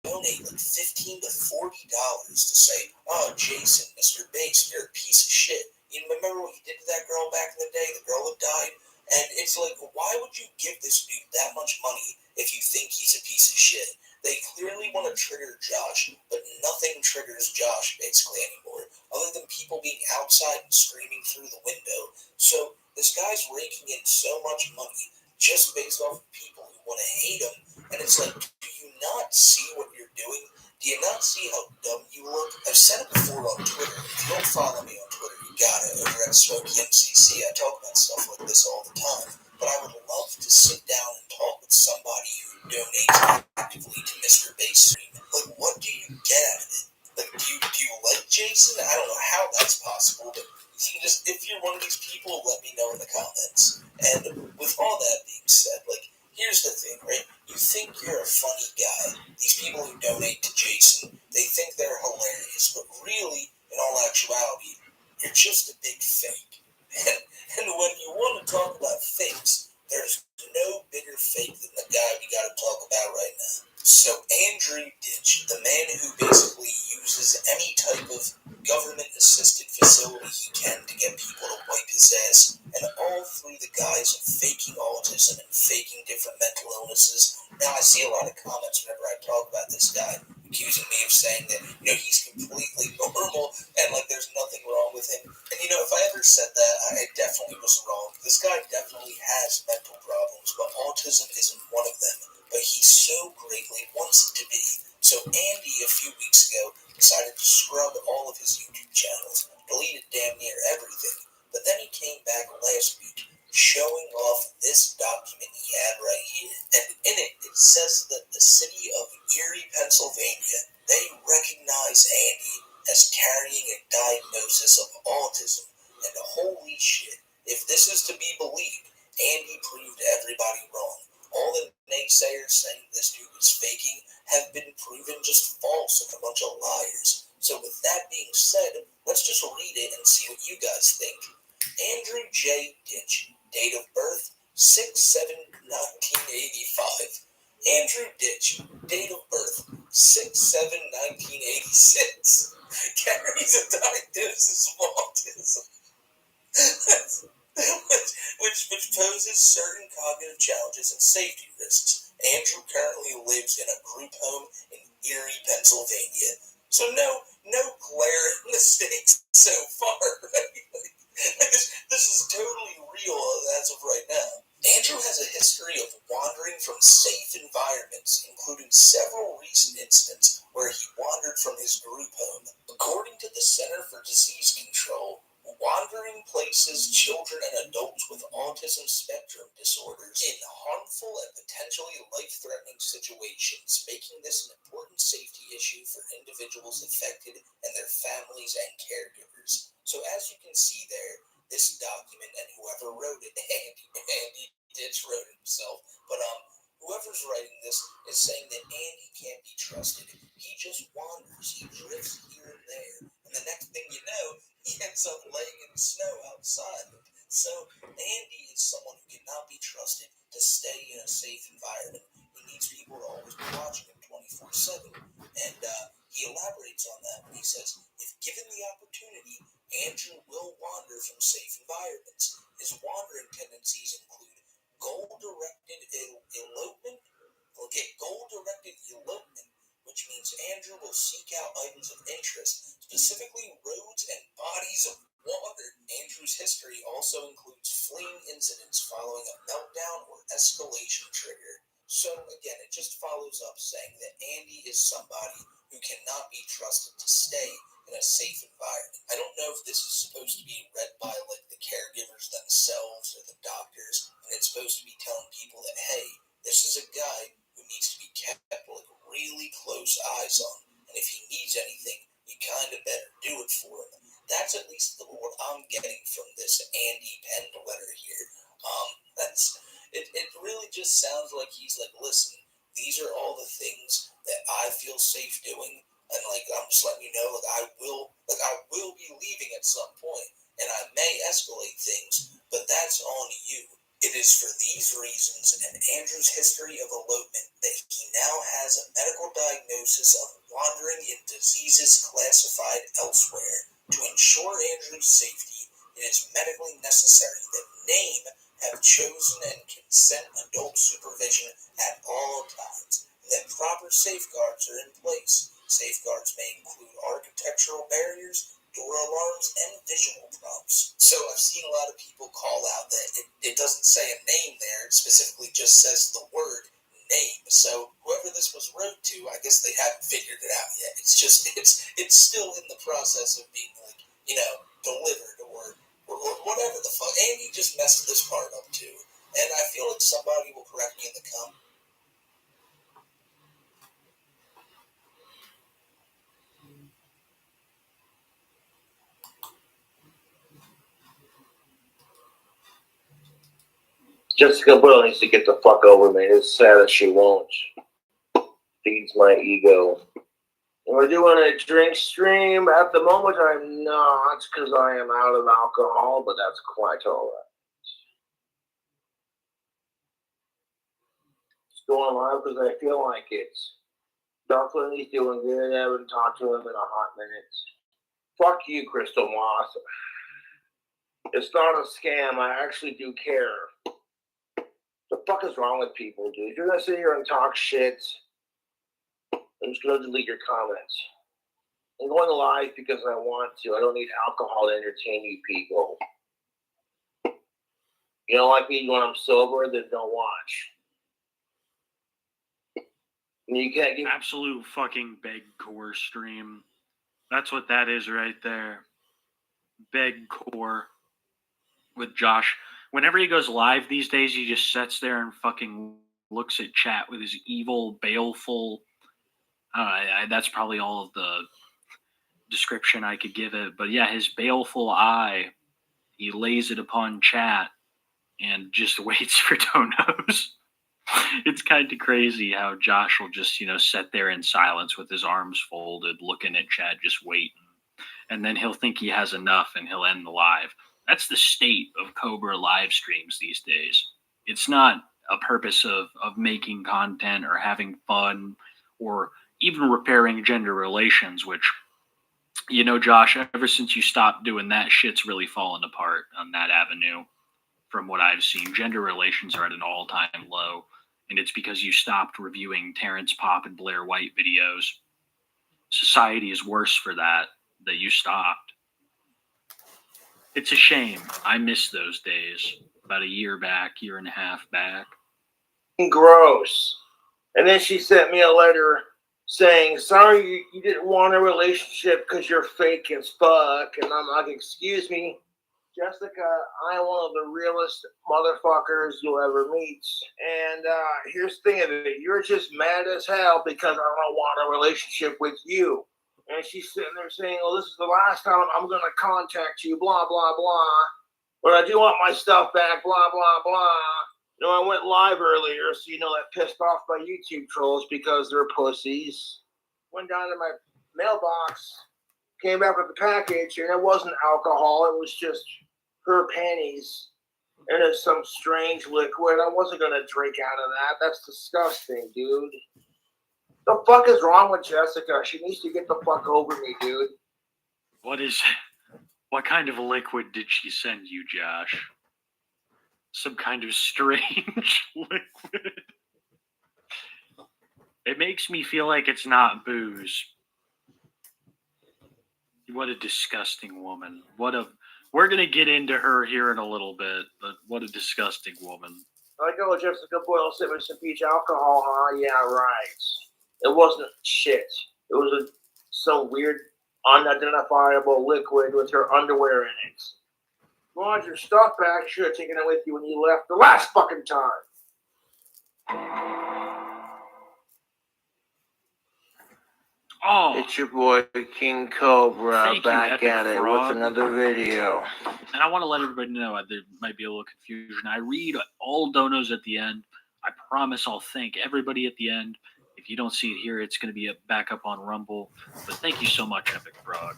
donate like $15 to $40 to say, oh, Jason, Mr. Bass, you're a piece of shit. You remember what you did to that girl back in the day, the girl that died? And it's like, why would you give this dude that much money if you think he's a piece of shit? They clearly want to trigger Josh, but nothing triggers Josh basically anymore, other than people being outside and screaming through the window. So this guy's raking in so much money just based off of people who want to hate him. And it's like, do you not see what you're doing? Do you not see how dumb you look? I've said it before on Twitter. If you don't follow me on Twitter, you gotta. Over at Smokey MCC, I talk about stuff like this all the time. But I would love to sit down and talk with somebody who donates actively to Mr. Bass Stream. Like, what do you get out of it? Like, do you like Jason? I don't know how that's possible, but if you're one of these people, let me know in the comments. And with all that being said, here's the thing, right? You think you're a funny guy. These people who donate to Jason, they think they're hilarious, but really, in all actuality, you're just a big fake. And when you want to talk about fakes, there's no bigger fake than the guy we got to talk about right now. So Andrew Ditch, the man who basically uses any type of government-assisted facility he can to get people to wipe his ass, and all through the guise of faking autism and faking different mental illnesses. Now I see a lot of comments whenever I talk about this guy, accusing me of saying that, he's completely normal and like there's nothing wrong with him. And if I ever said that, I definitely was wrong. This guy definitely has mental problems, but autism isn't one of them. But he so greatly wants it to be. So Andy, a few weeks ago, decided to scrub all of his YouTube channels, deleted damn near everything. But then he came back last week, showing off this document he had right here. And in it, it says that the city of Erie, Pennsylvania, they recognize Andy as carrying a diagnosis of autism. And holy shit, if this is to be believed, Andy proved everybody wrong. All the naysayers saying this dude was faking have been proven just false and a bunch of liars. So with that being said, let's just read it and see what you guys think. Andrew J. Ditch, date of birth 6/7/1985. Andrew Ditch, date of birth 6/7/1986. Carries a diagnosis of autism. which poses certain cognitive challenges and safety risks. Andrew currently lives in a group home in Erie, Pennsylvania. So no glaring mistakes so far, right? This is totally real as of right now. Andrew has a history of wandering from safe environments, including several recent incidents where he wandered from his group home. According to the Center for Disease Control, wandering places children and adults with autism spectrum disorders in harmful and potentially life-threatening situations, making this an important safety issue for individuals affected and their families and caregivers. So as you can see there, this document, and whoever wrote it, Andy Ditch wrote it himself, but whoever's writing this is saying that Andy can't be trusted. He just wanders, he drifts here and there, and the next thing you know, he ends up laying in snow outside. So Andy is someone who cannot be trusted to stay in a safe environment. He needs people to always be watching him 24/7. And he elaborates on that when he says, if given the opportunity, Andrew will wander from safe environments. His wandering tendencies include goal-directed elopement. Goal-directed elopement, which means Andrew will seek out items of interest, specifically roads and bodies of water. Andrew's history also includes fleeing incidents following a meltdown or escalation trigger. So again, it just follows up saying that Andy is somebody who cannot be trusted to stay in a safe environment. I don't know if this is supposed to be read by like the caregivers themselves or the doctors, and it's supposed to be telling people that, hey, this is a guy who needs to be kept like really close eyes on, and if he needs anything, you kind of better do it for him. That's at least what I'm getting from this Andy penned letter here. It really just sounds like he's like, listen, these are all the things that I feel safe doing, and like I'm just letting you know, I will be leaving at some point, and I may escalate things, but that's on you. It is for these reasons and Andrew's history of elopement that he now has a medical diagnosis of wandering in diseases classified elsewhere. To ensure Andrew's safety, it is medically necessary that NAME have chosen and consent adult supervision at all times, and that proper safeguards are in place. Safeguards may include architectural barriers, door alarms, and visual prompts. So I've seen a lot of people call out that it doesn't say a name there, it specifically just says the word name. So whoever this was wrote to, I guess they haven't figured it out yet. It's just, it's still in the process of being like, delivered or whatever the fuck. Andy just messed this part up too. And I feel like somebody will correct me in the comments. Jessica Biel needs to get the fuck over me. It's sad that she won't. Feeds my ego. And we're doing a drink stream. At the moment, I'm not because I am out of alcohol, but that's quite all right. going live because I feel like it's. Duckland, he's doing good. I haven't talked to him in a hot minute. Fuck you, Crystal Moss. It's not a scam. I actually do care. The fuck is wrong with people, dude? If you're gonna sit here and talk shit, I'm just gonna delete your comments. I'm going live because I want to. I don't need alcohol to entertain you people. You don't like me when I'm sober, then don't watch. And you can't give Absolute fucking beg core stream. That's what that is right there. Beg core with Josh. Whenever he goes live these days, he just sits there and fucking looks at chat with his evil, baleful. That's probably all of the description I could give it. But yeah, his baleful eye, he lays it upon chat and just waits for donos. It's kind of crazy how Josh will just, sit there in silence with his arms folded, looking at chat, just waiting. And then he'll think he has enough and he'll end the live. That's the state of Cobra live streams these days. It's not a purpose of making content or having fun or even repairing gender relations, which, Josh, ever since you stopped doing that, shit's really fallen apart on that avenue. From what I've seen, gender relations are at an all-time low. And it's because you stopped reviewing Terrence Popp and Blair White videos. Society is worse for that you stopped. It's a shame. I miss those days. About a year and a half back. gross. And then she sent me a letter saying, sorry, you didn't want a relationship because you're fake as fuck. And I'm like, excuse me, Jessica, I am one of the realest motherfuckers you'll ever meet. And here's the thing of it. You're just mad as hell because I don't want a relationship with you. And she's sitting there saying, well, this is the last time I'm going to contact you, blah, blah, blah. But I do want my stuff back, blah, blah, blah. I went live earlier, so that pissed off my YouTube trolls because they're pussies. Went down to my mailbox, came back with the package, and it wasn't alcohol. It was just her panties. And it's some strange liquid. I wasn't going to drink out of that. That's disgusting, dude. The fuck is wrong with Jessica? She needs to get the fuck over me, dude. What kind of liquid did she send you, Josh? Some kind of strange liquid. It makes me feel like it's not booze. What a disgusting woman. We're going to get into her here in a little bit, but what a disgusting woman. Like, oh, Jessica Boyle sent me some peach alcohol, huh? Yeah, right. It wasn't shit. It was some weird, unidentifiable liquid with her underwear in it. You want your stuff back? You should have taken it with you when you left the last fucking time. Oh, it's your boy King Cobra back at it Frog. with another video. And I want to let everybody know there might be a little confusion. I read all donos at the end. I promise I'll thank everybody at the end. If you don't see it here, it's going to be back up on Rumble. But thank you so much, Epic Frog.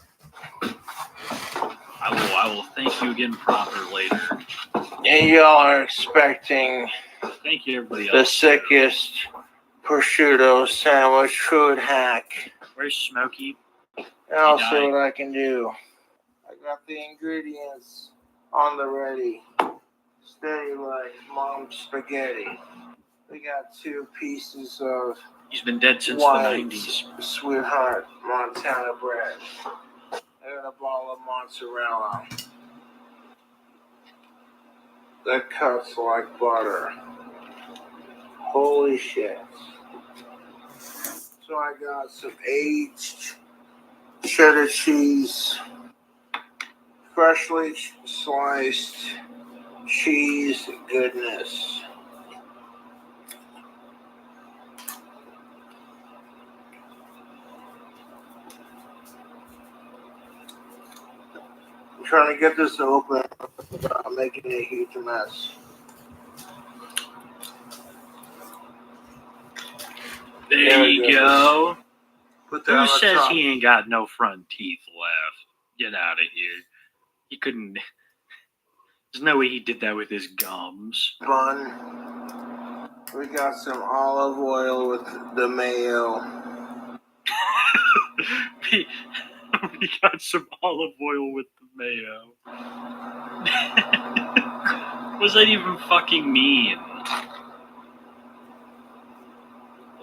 I will thank you again proper later. And y'all are expecting thank you, everybody the else. sickest prosciutto sandwich food hack. Where's Smokey? And I'll see what I can do. I got the ingredients on the ready. Steady like mom's spaghetti. We got 2 pieces of He's been dead since white the 90s. Sweetheart Montana bread. And a ball of mozzarella that cuts like butter. Holy shit. So I got some aged cheddar cheese, freshly sliced cheese goodness. I'm trying to get this open without making a huge mess. There you go. Put that on Who the says top. he ain't got no front teeth left? Get out of here. He couldn't. There's no way he did that with his gums. Bun. We got some olive oil with the mayo. we got some olive oil with the mayo. What does that even fucking mean?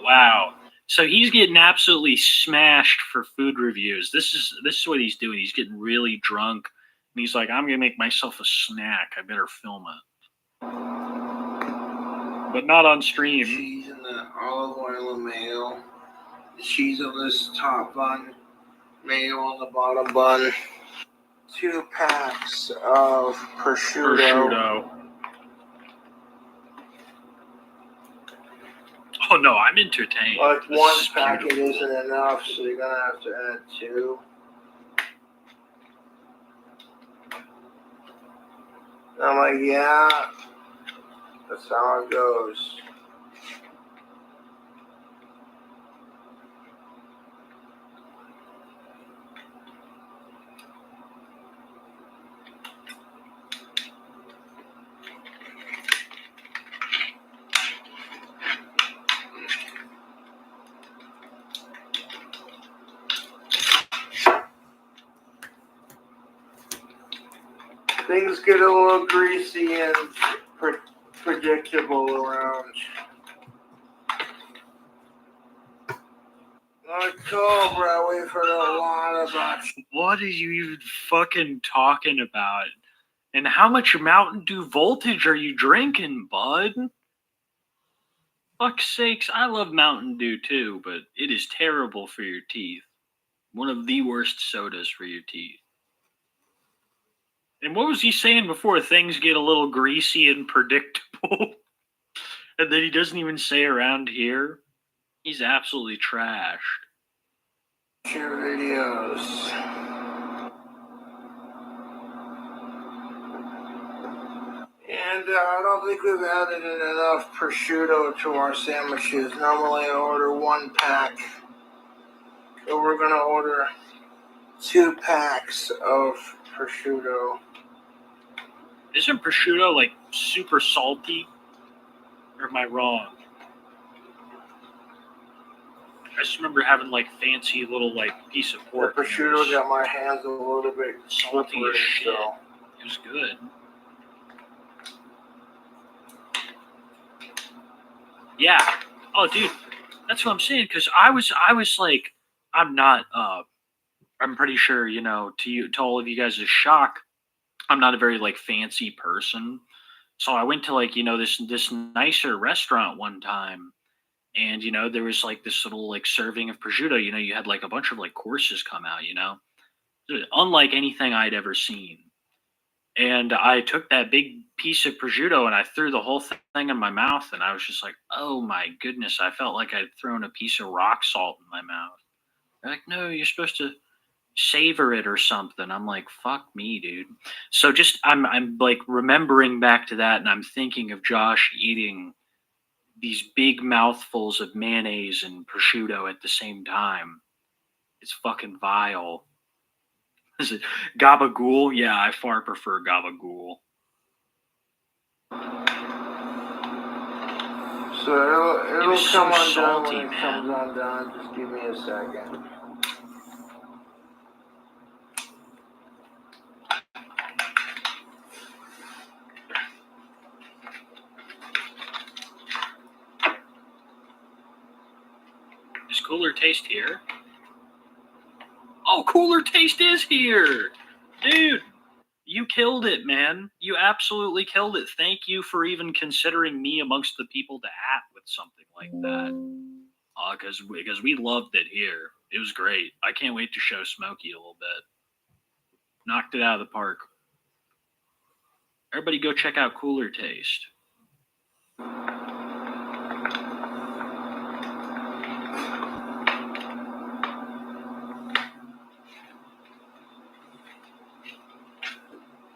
Wow. So he's getting absolutely smashed for food reviews. This is what he's doing. He's getting really drunk, and he's like, "I'm gonna make myself a snack. I better film it." But not on stream. Cheese in the olive oil and mayo. Cheese on this top bun. Mayo on the bottom bun. 2 packs of prosciutto. Oh no, I'm entertained. Like This one is packet beautiful. isn't enough, so you're gonna have to add 2. I'm like, yeah, that's how it goes. Things get a little greasy and predictable around. Like Cobra, we've heard a lot about. What are you even fucking talking about? And how much Mountain Dew Voltage are you drinking, bud? Fuck's sakes, I love Mountain Dew too, but it is terrible for your teeth. One of the worst sodas for your teeth. And what was he saying before? Things get a little greasy and predictable. And then he doesn't even say around here. He's absolutely trashed. Your videos. And I don't think we've added in enough prosciutto to our sandwiches. Normally I order 1 pack. So we're gonna order 2 packs of prosciutto. Isn't prosciutto like super salty? Or am I wrong? I just remember having like fancy little like piece of The pork. and it prosciutto was got my hands a little bit salty slippery, as shit. so. It was good. Yeah. Oh, dude, that's what I'm saying. Because I was like, I'm not. I'm pretty sure, you know, to all of you guys' shock, I'm not a very like fancy person. So I went to like, you know, this nicer restaurant one time, and you know there was like this little like serving of prosciutto. You know, you had like a bunch of like courses come out. You know, unlike anything I'd ever seen. And I took that big piece of prosciutto and I threw the whole thing in my mouth, and I was just like, oh my goodness! I felt like I'd thrown a piece of rock salt in my mouth. They're like, no, you're supposed to savor it or something. I'm like, fuck me, dude. So just I'm like remembering back to that, and I'm thinking of Josh eating these big mouthfuls of mayonnaise and prosciutto at the same time. It's fucking vile. Is it gabagool? Yeah, I far prefer gabagool. So it'll was come so undone salty, when it man. comes undone. Just give me a second. Is Cooler Taste here? Oh, Cooler Taste is here! Dude, you killed it, man. You absolutely killed it. Thank you for even considering me amongst the people to at with something like that. Because we loved it here. It was great. I can't wait to show Smokey a little bit. Knocked it out of the park. Everybody go check out Cooler Taste.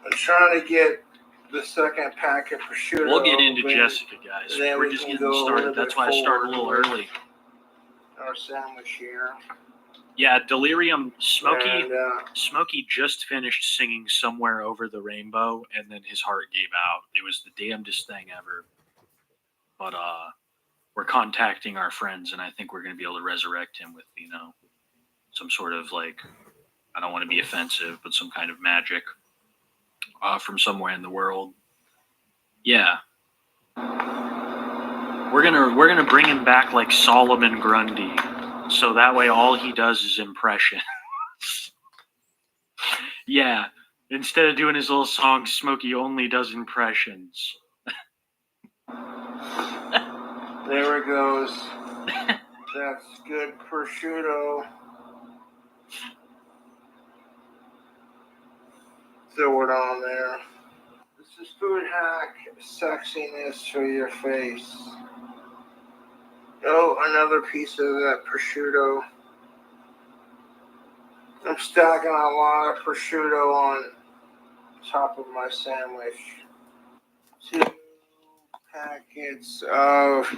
I'm trying to get the second pack of prosciutto. We'll get into open, Jessica, guys. then We're we just can getting go a started. little That's bit why I started a little forward early. Our sandwich here. Yeah, Delirium. Smokey And, Smokey just finished singing Somewhere Over the Rainbow, and then his heart gave out. It was the damnedest thing ever. But we're contacting our friends, and I think we're going to be able to resurrect him with, you know, some sort of like, I don't want to be offensive, but some kind of magic from somewhere in the world. Yeah. We're gonna bring him back like Solomon Grundy, so that way all he does is impression. Yeah, instead of doing his little song, Smokey only does impressions. There it goes. That's good prosciutto. Throw it on there. This is food hack sexiness for your face. Oh, another piece of that prosciutto. I'm stacking a lot of prosciutto on top of my sandwich. 2 packets of